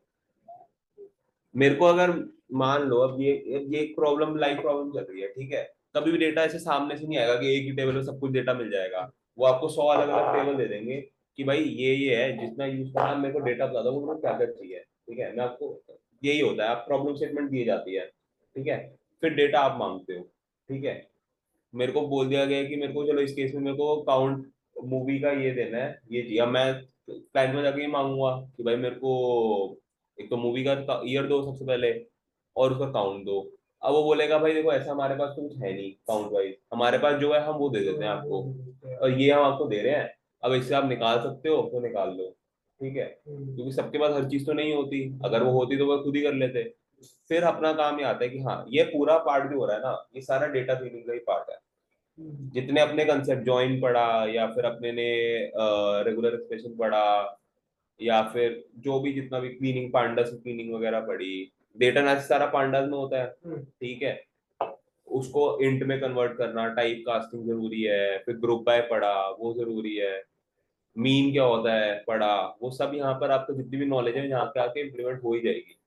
मेरे को अगर मान लो, अब ये एक प्रॉब्लम, लाइव प्रॉब्लम चल रही है, ठीक है। कभी भी डेटा ऐसे सामने से नहीं आएगा कि एक ही टेबल में सब कुछ डेटा मिल जाएगा। वो आपको 100 अलग अलग टेबल दे देंगे कि भाई ये है, जितना यूज करना, मेरे को डेटा बता दो वो क्या क्या चाहिए, ठीक है। मैं आपको, यही होता है, आप प्रॉब्लम स्टेटमेंट दिए जाती है, ठीक है, फिर डेटा आप मांगते हो, ठीक है। मेरे को बोल दिया गया है कि मेरे को, चलो इस केस में मेरे को काउंट मूवी का ये देना है, ये चाहिए। अब मैं क्लाइंट में जाके ये मांगूंगा कि भाई मेरे को एक तो मूवी का ईयर दो सबसे पहले, और उसका काउंट दो। अब वो बोलेगा भाई देखो, ऐसा हमारे पास तो कुछ है नहीं काउंट वाइज, हमारे पास जो है हम वो दे देते हैं आपको, और ये हम आपको दे रहे हैं, अब इससे आप निकाल सकते हो तो निकाल लो, ठीक है। क्योंकि सबके पास हर चीज तो नहीं होती, अगर वो होती तो वो खुद ही कर लेते। फिर अपना काम ये आता है कि हाँ, ये पूरा पार्ट जो हो रहा है ना, ये सारा डेटा क्लीनिंग का ही पार्ट है। जितने अपने कंसेप्ट ज्वाइन पढ़ा, या फिर अपने ने रेगुलर एक्सप्रेशन पढ़ा, या फिर जो भी जितना भी क्लीनिंग, पांडास क्लीनिंग वगैरह पढ़ी, डेटा एनालिसिस सारा पांडास में होता है, ठीक है। उसको इंट में कन्वर्ट करना, टाइप कास्टिंग जरूरी है, फिर ग्रुप बाय पढ़ा, वो जरूरी है, मीन क्या होता है पढ़ा, वो सब यहाँ पर आपको जितनी भी नॉलेज है यहाँ पे आके इम्प्लीमेंट हो ही जाएगी,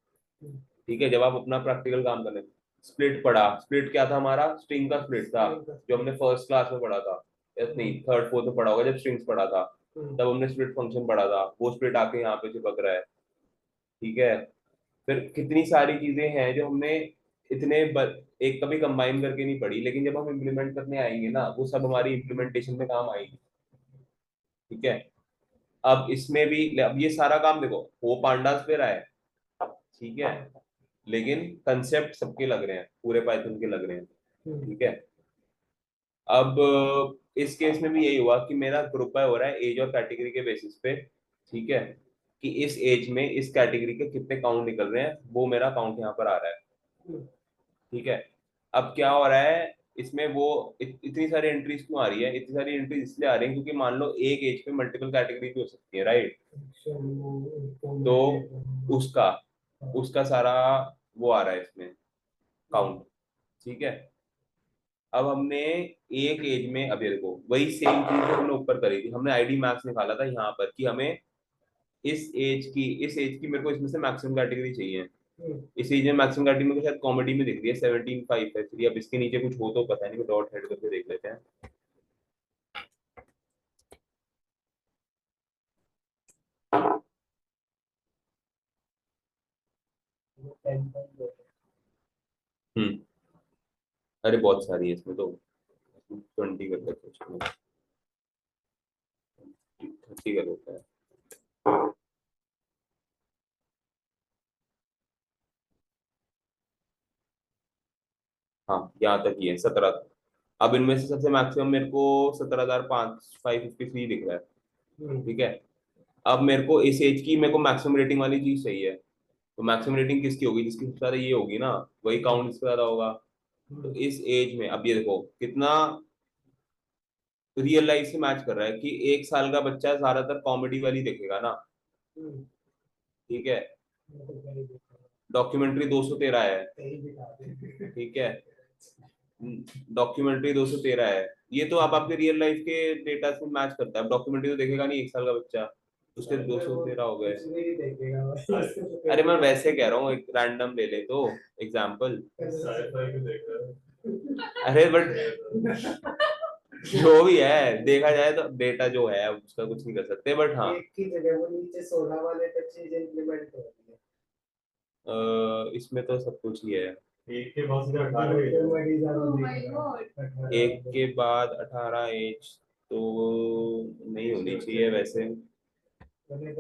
ठीक है, जब आप अपना प्रैक्टिकल काम करने। स्प्लिट पढ़ा, स्प्लिट क्या था हमारा, स्ट्रिंग का स्प्लिट था, जो हमने फर्स्ट क्लास में पढ़ा था, नहीं थर्ड फोर्थ में पढ़ा होगा जब स्ट्रिंग्स पढ़ा था, तब हमने स्प्लिट फंक्शन पढ़ा था, वो स्प्लिट आके यहाँ पे चिपक रहा है, ठीक है। फिर कितनी सारी चीजें हैं जो हमने एक कभी कंबाइन करके नहीं पढ़ी, लेकिन जब हम इम्प्लीमेंट करने आएंगे ना, वो सब हमारी इम्प्लीमेंटेशन में काम आएगी, ठीक है। अब इसमें भी, अब ये सारा काम देखो वो पांडास पे रहा है, ठीक है, लेकिन कंसेप्ट सबके लग रहे हैं, पूरे पाइथन के लग रहे हैं, ठीक है। अब इस केस में भी यही हुआ कि मेरा ग्रुप बाय हो रहा है एज और कैटेगरी के बेसिस पे, ठीक है, कि इस एज में इस कैटेगरी के कितने काउंट निकल रहे हैं, वो मेरा काउंट यहाँ पर आ रहा है, ठीक है। अब क्या हो रहा है इसमें, वो इतनी सारी एंट्रीज क्यों आ रही है, इतनी सारी एंट्रीज इसलिए आ रही है क्योंकि मान लो एक एज पे मल्टीपल कैटेगरी भी हो सकती है, राइट। तो उसका उसका सारा वो आ रहा है इसमें काउंट, ठीक है। अब हमने एक एज में, अब ये देखो वही सेम चीज जो हमने ऊपर करी थी, हमने आईडी मैक्स निकाला था यहाँ पर कि हमें इस एज की मेरे को इसमें से मैक्सिमम कैटेगरी चाहिए। इस एज में मैक्सिमम कैटेगरी मेरे को शायद कॉमेडी में दिख रही है 17,553। अब इसके नीचे कुछ हो तो पता नहीं, डॉट हेड करके देख लेते हैं। 10.2 हम्म। अरे बहुत सारी है इसमें तो, 20 कर लेते हैं इसमें, 30 कर लेते हैं। हाँ यहाँ तक ही है 17। अब इनमें से सबसे मैक्सिमम मेरे को 17,553 दिख रहा है। ठीक है, अब मेरे को इस एज की मेरे को मैक्सिमम रेटिंग वाली चीज चाहिए। तो मैक्सिमम रेटिंग किसकी होगी, जिसकी सबसे ज्यादा ये होगी ना, वही काउंट इससे ज्यादा होगा। तो इस एज में अब ये देखो कितना रियल लाइफ से मैच कर रहा है कि 1 साल का बच्चा ज्यादातर कॉमेडी वाली देखेगा ना। ठीक है, डॉक्यूमेंट्री 213 है। ठीक है, डॉक्यूमेंट्री 213 है। ये तो आप आपके रियल लाइफ के डेटा से मैच करता है। डॉक्यूमेंट्री तो देखेगा नहीं 1 साल का बच्चा, उसके 213 हो गए। अरे मैं वैसे कह रहा हूँ, एक रैंडम ले ले तो एग्जाम्पल। साइ-फाई भी देख रहा है। अरे बट जो भी है देखा जाए तो डेटा जो है उसका कुछ नहीं कर सकते, बट हाँ एक की जगह वो नीचे 16 वाले पे चीज इंप्लीमेंट हो रही है। इसमें तो सब कुछ ही है। एक के बाद सीधा 18 ही है। Oh my God. एक के बाद 18 एज तो नहीं होनी चाहिए वैसे।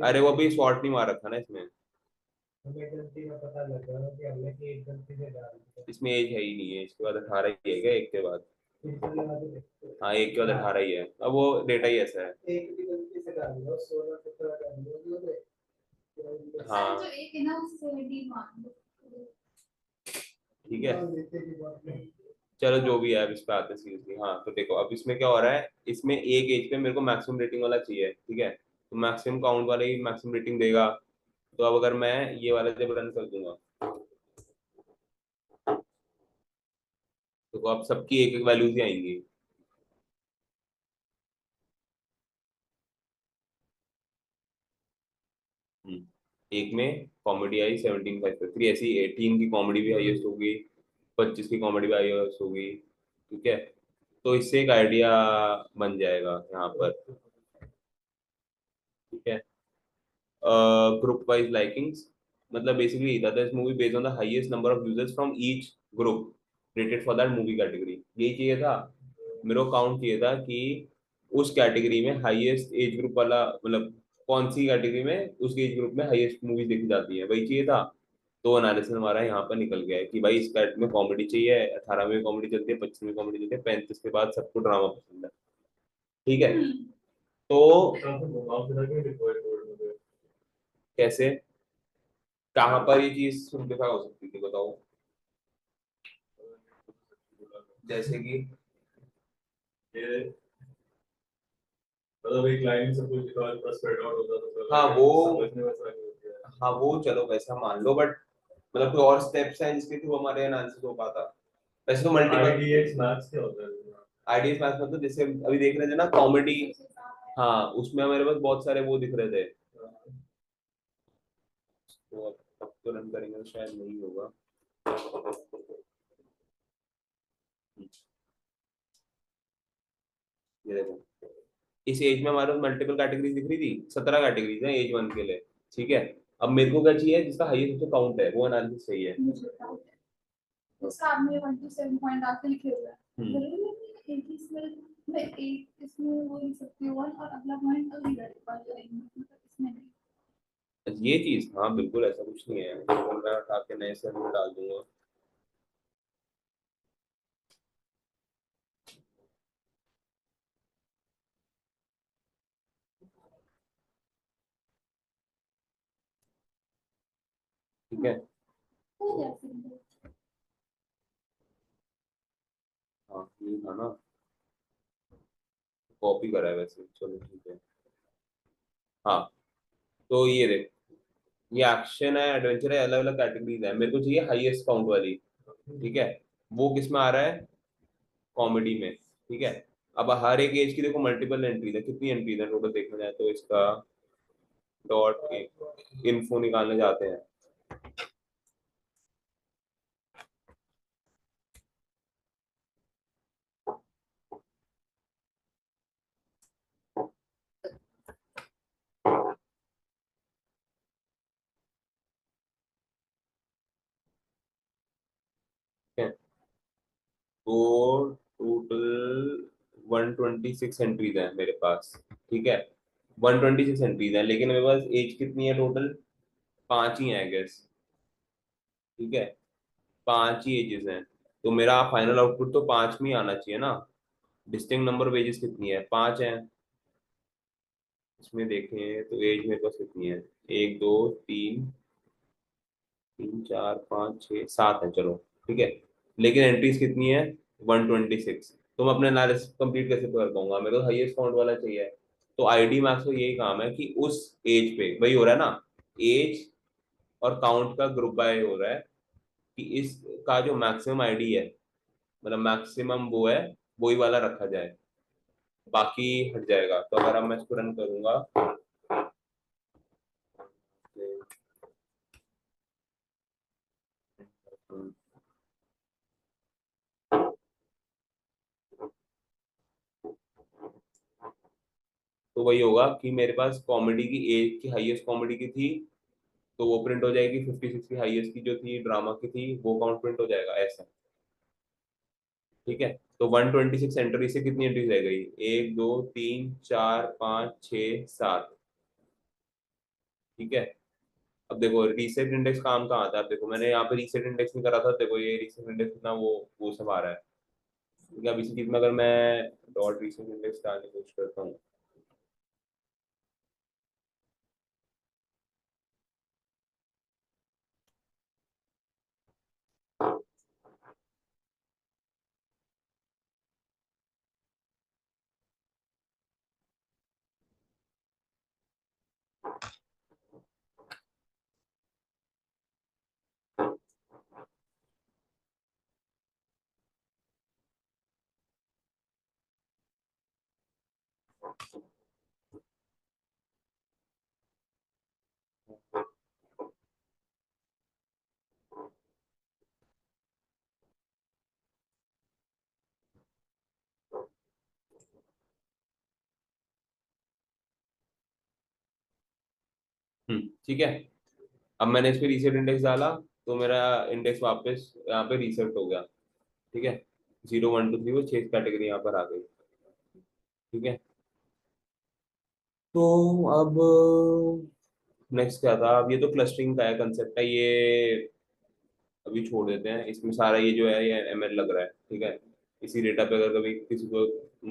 अरे वो भी शॉर्ट नहीं मार रखा ना इसमें। हमें गलती का पता लग रहा है कि हमने की एक गलती से डाल दिया। इसमें एज है ही नहीं है, इसके बाद 18 ही है क्या एक के बाद? फिल्टर लगा के देखते हैं। हाँ एक के बाद 18 ही है, अब वो डेटा ही ऐसा है। एक भी गलती से डाल दो 16 17 डाल दो तो हाँ जो एक है ना उससे डी मान दो। ठीक है, देते की बात नहीं। चलो जो भी है अब इस पे आते हैं सीरियसली। हाँ तो देखो अब इसमें क्या हो रहा है, इसमें एक एज पे मेरे को मैक्सिमम रेटिंग वाला चाहिए। ठीक है, तो मैक्सिमम काउंट वाला ही मैक्सिमम रेटिंग देगा। तो अब अगर मैं ये वाला जब रन कर दूंगा तो अब सबकी एक एक वैल्यूज ही आएंगी। एक में कॉमेडी आई 17,553, ऐसी 18 की कॉमेडी भी हाईएस्ट होगी, 25 की कॉमेडी भी हाईएस्ट होगी। ठीक है, तो इससे एक आइडिया बन जाएगा यहाँ पर। ठीक है, ग्रुप वाइज लाइकिंग्स, मतलब basically that movie based on the highest number of users from each group rated for that movie category. यही चाहिए था मेरे को, काउंट चाहिए था कि उस कैटेगरी में हाईएस्ट एज ग्रुप वाला, मतलब कौन सी कैटेगरी में उस एज ग्रुप में हाईएस्ट मूवीज देखी जाती है, वही चाहिए था। तो एनालिसिस हमारा यहाँ पर निकल गया है कि भाई इस कैट में कॉमेडी चाहिए, 18 में कॉमेडी चलती है, 25 में कॉमेडी चलती है, 35 के बाद सबको ड्रामा पसंद है। ठीक है, तो काफी घुमा फिरा के डिप्लॉय कोड में। कैसे, कहाँ पर ये चीज सिंप्लीफाई हो सकती थी बताओ? जैसे कि ये मतलब एक लाइन से कुछ दिखा पूरा स्प्रेड आउट होता तो फिर हाँ वो, समझने में आसानी होती है। हाँ वो चलो वैसा मान लो, बट मतलब कोई और स्टेप्स हैं जिसके थ्रू हमारे एनालिसिस हो पाता? वैसे तो मल्टीपल आईडीएक्स मैथ्स क्या होता है? आइडियस मैथ, मतलब जैसे अभी देख रहे थे ना कॉमेडी, हाँ उसमें हमारे पास बहुत सारे वो दिख रहे थे। तो अब तो रन करेंगे तो शायद नहीं होगा। ये देखो इस एज में हमारे पास मल्टीपल कैटेगरीज दिख रही थी, 17 कैटेगरीज हैं एज 1 के लिए। ठीक है, अब मेरे को क्या चाहिए, जिसका हाईएस्ट सबसे काउंट है वो एनालिसिस चाहिए। उसका आपने 1 to 7 पॉइंट आके लिखे हुए हैं। हम्म। जरूरी नहीं है कि एक ही इसमें मैं एक इसमें वो लिख सकती हूँ और अगला पॉइंट अगली वाली लाइन में, मतलब इसमें नहीं। ये चीज हाँ बिल्कुल ऐसा कुछ नहीं है, बिल्कुल मैं उठा के नए से में डाल दूंगा। ठीक है, हो गया सिंपल। हाँ ये था ना, कॉपी करा है वैसे, चलो ठीक है। हाँ तो ये देख, ये एक्शन है, एडवेंचर है, अलग अलग कैटेगरीज है, मेरे को चाहिए हाईएस्ट काउंट वाली। ठीक है, वो किस में आ रहा है, कॉमेडी में। ठीक है, अब हर एक एज की देखो मल्टीपल एंट्रीज है, कितनी एंट्रीज है टोटल देखा जाए तो इसका डॉट इन्फो निकालने जाते हैं। है। तो टोटल 126 एंट्रीज हैं मेरे पास, ठीक है। 126 एंट्रीज हैं, लेकिन मेरे पास एज कितनी है टोटल? 5 ही है गेस, ठीक है। 5 ही एजेस हैं, तो मेरा फाइनल आउटपुट तो 5 में ही आना चाहिए ना। डिस्टिंक्ट नंबर ऑफ एजेस कितनी है? 5 है। इसमें देखें तो एज मेरे पास कितनी है? 1 2 3 4 5 6 7 है, चलो ठीक है। लेकिन एंट्रीज कितनी है? 126। तो मैं अपने एनालिसिस कंप्लीट कैसे कर पाऊंगा? मेरे को हाईएस्ट काउंट वाला चाहिए। तो आईडी मैक्स को यही काम है कि उस एज पे वही हो रहा है ना, एज और काउंट का ग्रुप बाय हो रहा है, कि इसका जो मैक्सिमम आईडी है, मतलब मैक्सिमम वो है, वही वाला रखा जाए, बाकी हट जाएगा। तो अगर अब मैं इसको रन करूंगा, तो वही होगा कि मेरे पास कॉमेडी की एज की हाईएस्ट कॉमेडी की थी, तो वो प्रिंट हो जाएगी। 56 की हाईएस्ट की जो थी ड्रामा की थी, वो काउंट प्रिंट हो जाएगा ऐसा, ठीक है। तो 126 एंट्री से कितनी एंट्रीज रह गई? 1 2 3 4 5 6 7, ठीक है। अब देखो रीसेट इंडेक्स काम कहाँ आता है? अब देखो मैंने यहाँ पे रीसेट इंडेक्स नहीं करा था, देखो ये रीसेट इंडेक्स कितना वो सब आ रहा है, ठीक है। अब इसी चीज में अगर मैं डॉट रीसेट इंडेक्स डालने की कोशिश करता हूँ, ठीक है। अब मैंने इस पे रीसेट इंडेक्स डाला, तो मेरा इंडेक्स वापस यहाँ पे रीसेट हो गया, ठीक है। 0 1 2 3 वो 6 कैटेगरी यहाँ पर आ गई, ठीक है। तो अब नेक्स्ट क्या था? अब ये तो क्लस्टरिंग का है, कंसेप्ट है ये, अभी छोड़ देते हैं। इसमें सारा ये जो है ये एमएल लग रहा है, ठीक है। इसी डेटा पे अगर कभी किसी को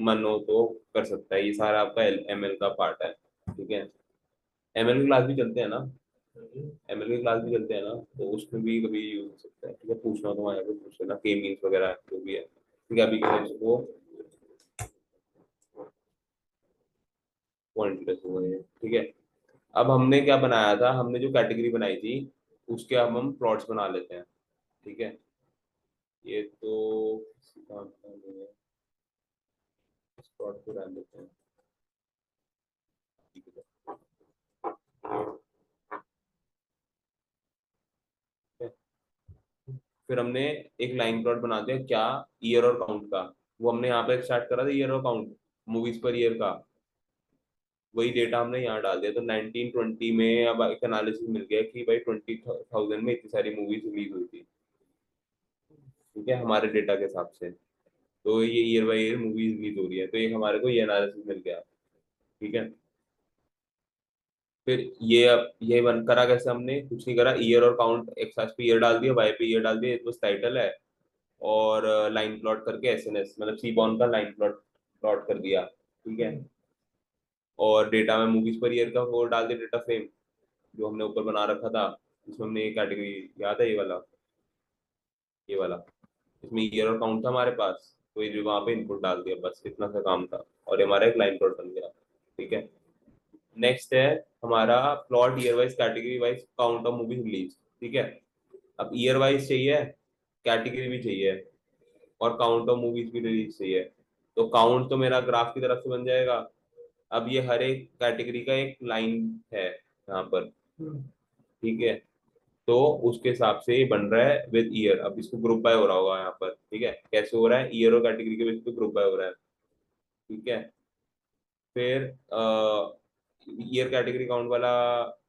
मन हो तो कर सकता है, ये सारा आपका एमएल का पार्ट है, ठीक है। एमएल की क्लास भी चलते हैं ना, एमएल की क्लास भी चलते हैं ना, तो उसमें भी कभी यूज हो सकता है, ठीक है। पूछना हो तो वहाँ पे पूछ लेना, के मीन्स वगैरह जो भी है, ठीक है। अभी के लिए इसको पॉइंटलेस हो गए हैं, ठीक है। अब हमने क्या बनाया था? हमने जो कैटेगरी बनाई थी, उसके अब हम प्लॉट्स बना लेते हैं, ठीक है। ये तो किसी काम का नहीं है, इस प्लॉट को रहने देते हैं, ठीक है। फिर हमने एक लाइन प्लॉट बना दिया, क्या? ईयर और काउंट का। वो हमने यहाँ पे स्टार्ट करा था, ईयर और काउंट, मूवीज पर ईयर का। वही डेटा हमने यहाँ डाल दिया। तो 1920 में अब एक एनालिसिस मिल गया कि भाई 20,000 में इतनी सारी मूवीज रिलीज हुई थी, ठीक है, हमारे डेटा के हिसाब से। तो ये year by year movies release हो रही है, तो ये हमारे को ये एनालिसिस मिल गया, ठीक है। फिर ये अब ये बन करा कैसे? हमने कुछ नहीं करा, ईयर और काउंट एक्स एक्स पे ईयर डाल दिया, वाई पे ईयर डाल दिया, ये बस टाइटल है। और लाइन प्लॉट करके एसएनएस मतलब सी बॉन का लाइन प्लॉट प्लॉट कर दिया, ठीक है। और डेटा में मूवीज पर ईयर का वो डाल दिया डेटा फ्रेम, जो हमने ऊपर बना रखा था। इसमें हमने ये कैटेगरी, याद है ये वाला, इसमें ईयर और काउंट था हमारे पास, तो ये वहां पे इनपुट डाल दिया, बस इतना सा काम था, और ये हमारा एक लाइन प्लॉट बन गया, ठीक है। नेक्स्ट है हमारा plot year wise category wise count of movie release, ठीक है। अब ईयर वाइज चाहिए, कैटेगरी भी चाहिए, और काउंट ऑफ मूवीज भी रिलीज चाहिए। तो काउंट तो मेरा ग्राफ की तरफ से बन जाएगा। अब ये हर एक कैटेगरी का एक लाइन है यहाँ पर, ठीक है। तो उसके हिसाब से ये बन रहा है विद ईयर। अब इसको ग्रुप बाय हो रहा होगा यहाँ पर, ठीक है। कैसे हो रहा है? ईयर और कैटेगरी के बेस पे ग्रुप बाय हो रहा है, ठीक है। फिर ईयर कैटेगरी काउंट वाला,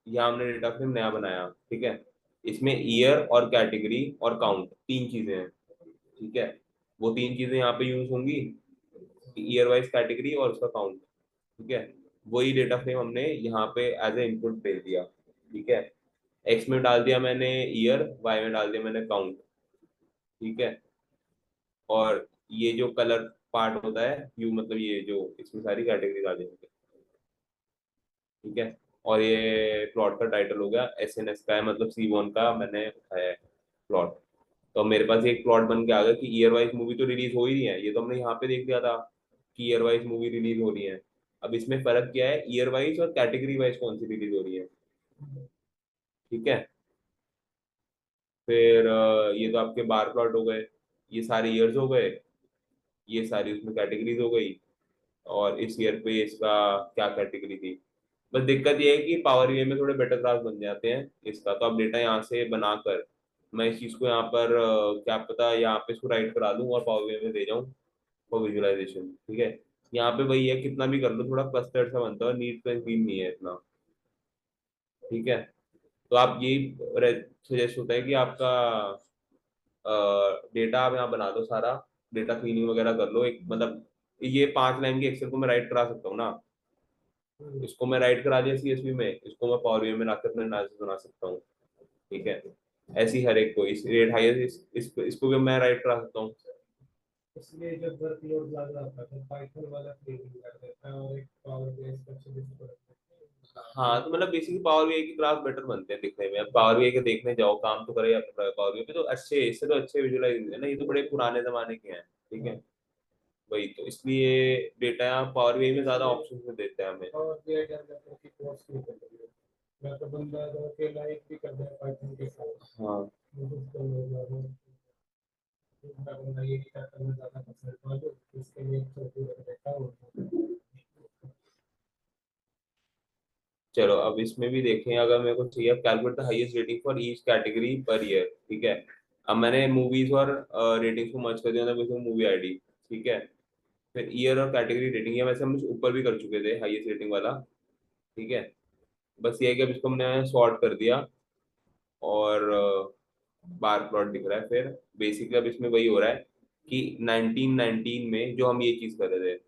यहाँ हमने डेटा फ्रेम नया बनाया, ठीक है। इसमें ईयर और कैटेगरी और काउंट तीन चीजें हैं, ठीक है, वो तीन चीजें यहाँ पे यूज होंगी, ईयर वाइज कैटेगरी और उसका काउंट। ठीक है, वही डेटा फ्रेम हमने यहाँ पे एज ए इनपुट भेज दिया। ठीक है, एक्स में डाल दिया मैंने ईयर, वाई में डाल दिया मैंने काउंट। ठीक है, और ये जो कलर पार्ट होता है यू, मतलब ये जो इसमें सारी कैटेगरी आ जाएंगे। ठीक है, और ये प्लॉट का टाइटल हो गया SNS का है, मतलब C1 का मैंने उठाया है प्लॉट। तो अब मेरे पास एक प्लॉट बन के आ गया कि ईयर वाइज मूवी तो रिलीज हो ही रही है, ये तो हमने यहाँ पे देख लिया था कि ईयर वाइज मूवी रिलीज हो रही है। अब इसमें फर्क क्या है, ईयर वाइज और कैटेगरी वाइज कौन सी रिलीज हो रही है। ठीक है, फिर ये तो आपके बार प्लॉट हो गए, ये सारे ईयर्स हो गए, ये सारी उसमें कैटेगरीज हो गई, और इस ईयर पे इसका क्या कैटेगरी थी। बस दिक्कत ये है कि पावर बीआई में थोड़े बेटर क्लास बन जाते हैं इसका, तो अब डेटा यहाँ से बनाकर मैं इस चीज़ को यहाँ पर क्या पता यहाँ पे इसको राइट करा दूँ और पावर बीआई में दे जाऊँ फॉर विजुअलाइजेशन। ठीक है, यहाँ पे वही है, कितना भी कर लो थोड़ा क्लस्टर्ड सा बनता है, नीट एंड क्लीन नहीं है इतना। ठीक है, तो आप यही सजेस्ट होता है कि आपका डेटा आप यहाँ बना दो सारा, डेटा क्लीनिंग वगैरह कर लो एक, मतलब ये 5 लाइन की एक्सेल को मैं राइट करा सकता हूँ ना, इसको मैं राइट करा दिया CSV में, इसको मैं पावर बीआई में लाकर अपना एनालिसिस बना सकता हूँ। ठीक है, ऐसी हर एक को इस रेट हाईएस्ट इसको भी मैं राइट करा सकता हूँ। इसलिए जब वर्कलोड ज्यादा आता है तो पाइथन वाला क्लीनिंग कर देता है और एक पावर बीआई स्पेशलिस्ट को रख देता हाँ, तो मतलब बेसिकली पावर बीआई की क्लास बेटर बनते हैं दिखने में। अब पावर बीआई के देखने जाओ, काम तो करे पावर बीआई पे, तो अच्छे, इससे तो अच्छे विजुअलाइज है ना, ये तो बड़े पुराने जमाने के हैं। ठीक है। है, वही तो इसलिए डेटा पावर बीआई में ज्यादा ऑप्शन में देते हैं हमें। और बीआई डेवलपर की कोर्स नहीं कर रही है, मैं तो बंदा जो अकेला एक भी कर दे पाइथन के साथ, हाँ, मुझे उसको मिल जाए, मैं बंदा ये ही करता, मैं ज्यादा पसंद वालू इसके लिए एक छोटी रख देता हूँ। चलो अब इसमें भी देखें, अगर मेरे को चाहिए calculate the highest rating for each category per year. ठीक है, अब मैंने मूवीज और रेटिंग्स को मर्ज कर दिया था, इसमें मूवी आईडी। ठीक है, फिर ईयर और कैटेगरी रेटिंग, या वैसे हम ऊपर भी कर चुके थे हाईएस्ट रेटिंग वाला। ठीक है, बस ये है कि अब इसको हमने सॉर्ट कर दिया, और बार प्लॉट दिख रहा है। फिर बेसिकली अब इसमें वही हो रहा है कि 1919 में जो हम ये चीज कर रहे थे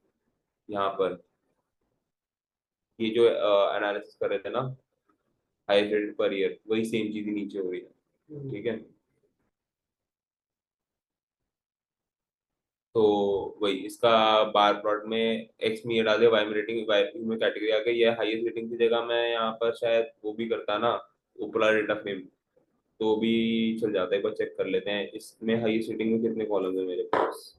यहाँ पर, ये जो एनालिसिस कर रहे थे ना हाईएस्ट रेटेड पर ईयर, वही सेम चीज ही नीचे हो रही है। ठीक है, तो वही इसका बार प्लॉट में एक्स में ये डाल दिया, वाई में रेटिंग, वाई में कैटेगरी आ गई, ये हाईएस्ट रेटिंग की जगह मैं यहाँ पर शायद वो भी करता ना, ऊपरला डेटा फ्रेम, तो भी चल जाता है। एक बार चेक कर लेते हैं इसमें हाईएस्ट रेटिंग में कितने कॉलम है मेरे पास।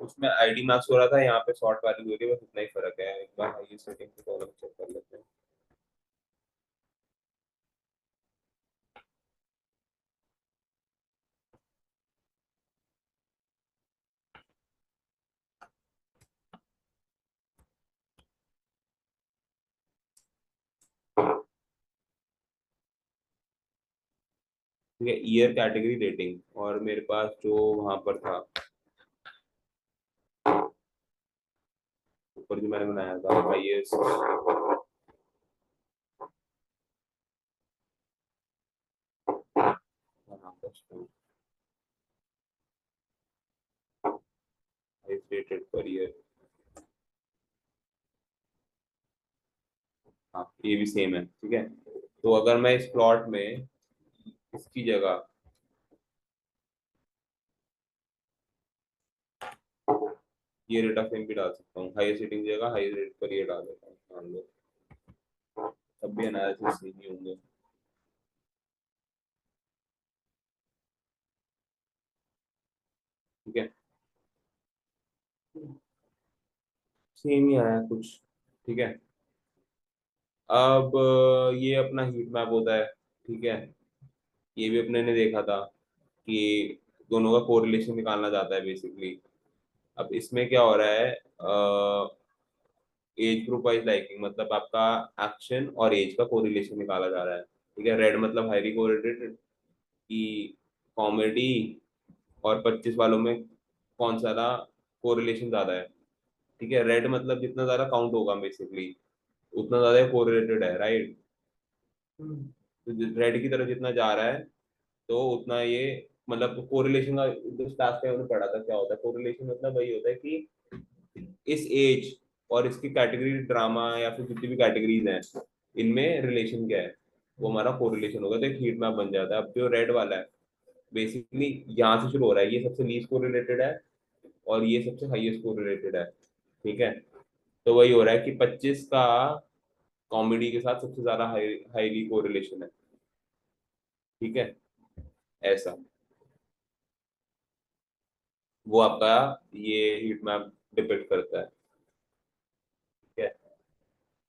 उसमें आईडी मार्क्स हो रहा था, यहाँ पे शॉर्ट वाली हो रही है, बस इतना ही फर्क है। एक बार हाईएस्ट रेटिंग के कॉलम चेक कर लेते हैं। ठीक है, ईयर कैटेगरी रेटिंग, और मेरे पास जो वहां पर था ऊपर जो मैंने बनाया था highest, highest rated per year, हाँ ये भी सेम है। ठीक है, तो अगर मैं इस प्लॉट में इसकी जगह ये रेट ऑफ फेम भी डाल सकता हूँ, हाईएस्ट रेटिंग की जगह हाईएस्ट रेट पर ईयर डाल देता हूँ, मान लो, तब भी एनालिसिस सही नहीं होंगे। ठीक है, सेम ही आया कुछ। ठीक है, अब ये अपना हीट मैप होता है। ठीक है, ये भी अपने ने देखा था कि दोनों का कोरिलेशन निकालना चाहता है बेसिकली। अब इसमें क्या हो रहा है, एज ग्रुप वाइज लाइकिंग, मतलब आपका एक्शन और एज का कोरिलेशन निकाला जा रहा है। ठीक है, रेड मतलब हाईली कोरिलेटेड, कि कॉमेडी और 25 वालों में कौन सा कोरिलेशन ज्यादा है। ठीक है, रेड मतलब जितना ज्यादा काउंट होगा बेसिकली उतना ज्यादा कोरिलेटेड है, राइट। तो रेड की तरफ जितना जा रहा है तो उतना ये, मतलब कोरिलेशन का जो लास्ट टाइम हमने पढ़ा था क्या होता है कोरिलेशन, मतलब वही होता है कि इस एज और इसकी कैटेगरी ड्रामा या फिर जितनी भी कैटेगरीज हैं इनमें रिलेशन क्या है, वो हमारा कोरिलेशन होगा, तो एक हीट मैप बन जाता है। अब जो रेड वाला है बेसिकली यहाँ से शुरू हो रहा है, ये सबसे लीस्ट कोरिलेटेड है और ये सबसे हाईएस्ट कोरिलेटेड है, ठीक है। तो वही हो रहा है कि 25 का कॉमेडी के साथ सबसे ज्यादा हाईली कोरिलेशन है, ठीक है, ऐसा वो आपका ये हीट मैप डिपेक्ट करता है, ठीक है।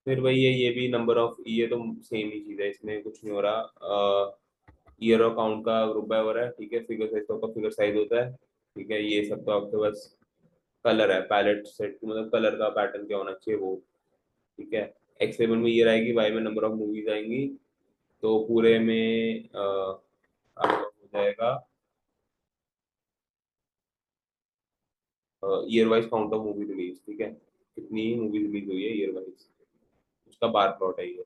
फिर वही है, ये भी नंबर ऑफ, ये तो सेम ही चीज है, इसमें कुछ नहीं हो रहा। ईयर और काउंट का ग्रुप बाय हो रहा है, ठीक है। फिगर साइज तो आपका फिगर साइज होता है, ठीक है। ये सब तो आपके पास कलर है, पैलेट सेट मतलब कलर का पैटर्न क्या होना चाहिए वो, ठीक है। X7 में ईयर आएगी, Y में नंबर ऑफ मूवीज आएंगी, तो पूरे में आपका हो जाएगा year wise count of movie release, ठीक है, कितनी मूवी रिलीज हुई है ईयर वाइज, उसका बार प्लॉट है ये।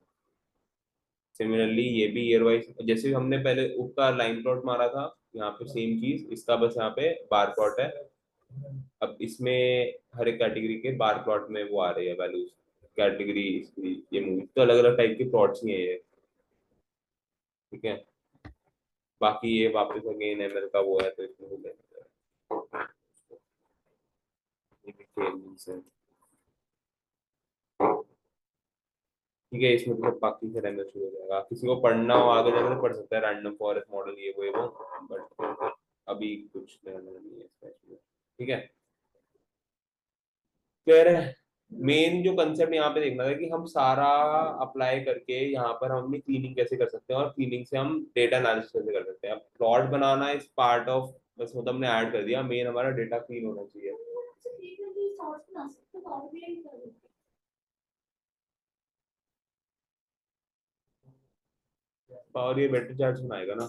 सिमिलरली ये भी ईयर वाइज, जैसे हमने पहले उसका लाइन प्लॉट मारा था, यहाँ पे सेम चीज, इसका बस यहाँ पे बार प्लॉट है। अब इसमें हर एक कैटेगरी के बार प्लॉट में वो आ रही है वैल्यूज, कैटेगरी इसकी, ये मूवी तो अलग अलग टाइप के प्लॉट्स ही है ये, ठीक है। बाकी ये वापस अगेन एमएल का वो है, तो इसमें हो जाएगा, ये भी changes है। ठीक है, इसमें तो सब बाकी से रहना शुरू हो जाएगा, किसी को पढ़ना हो आगे जाकर तो पढ़ सकता है, रैंडम फॉरेस्ट मॉडल ये वो, बट अभी कुछ लेना नहीं है इसका इसमें, ठीक है। फिर मेन जो कंसेप्ट यहाँ पे देखना था कि हम सारा अप्लाई करके यहाँ पर हम अपनी क्लीनिंग कैसे कर सकते हैं और क्लीनिंग से हम डेटा एनालिसिस कैसे कर सकते हैं। अब प्लॉट बनाना इस पार्ट ऑफ, बस मतलब हमने ऐड कर दिया, मेन हमारा डेटा क्लीन होना चाहिए। ठीक है जी, शॉर्ट्स बना सकते हो, और भी यही करो। और ये बेटर चार्ट बनाएगा ना,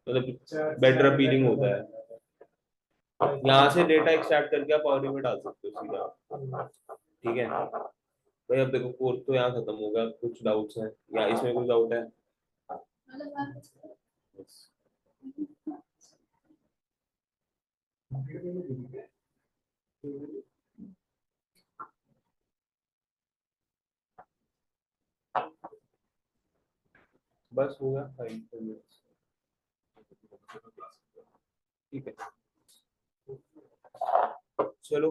मतलब चार बेटर चार अपीलिंग better होता है। बनेगा। यहाँ से डेटा एक्सट्रैक्ट करके आप पावर में डाल सकते हो सीधा, ठीक है भाई। अब देखो कोर्स तो यहाँ खत्म होगा, कुछ डाउट्स हैं या इसमें कुछ डाउट है? मतलब बात बस हो गया 5 मिनट्स, ठीक है, चलो।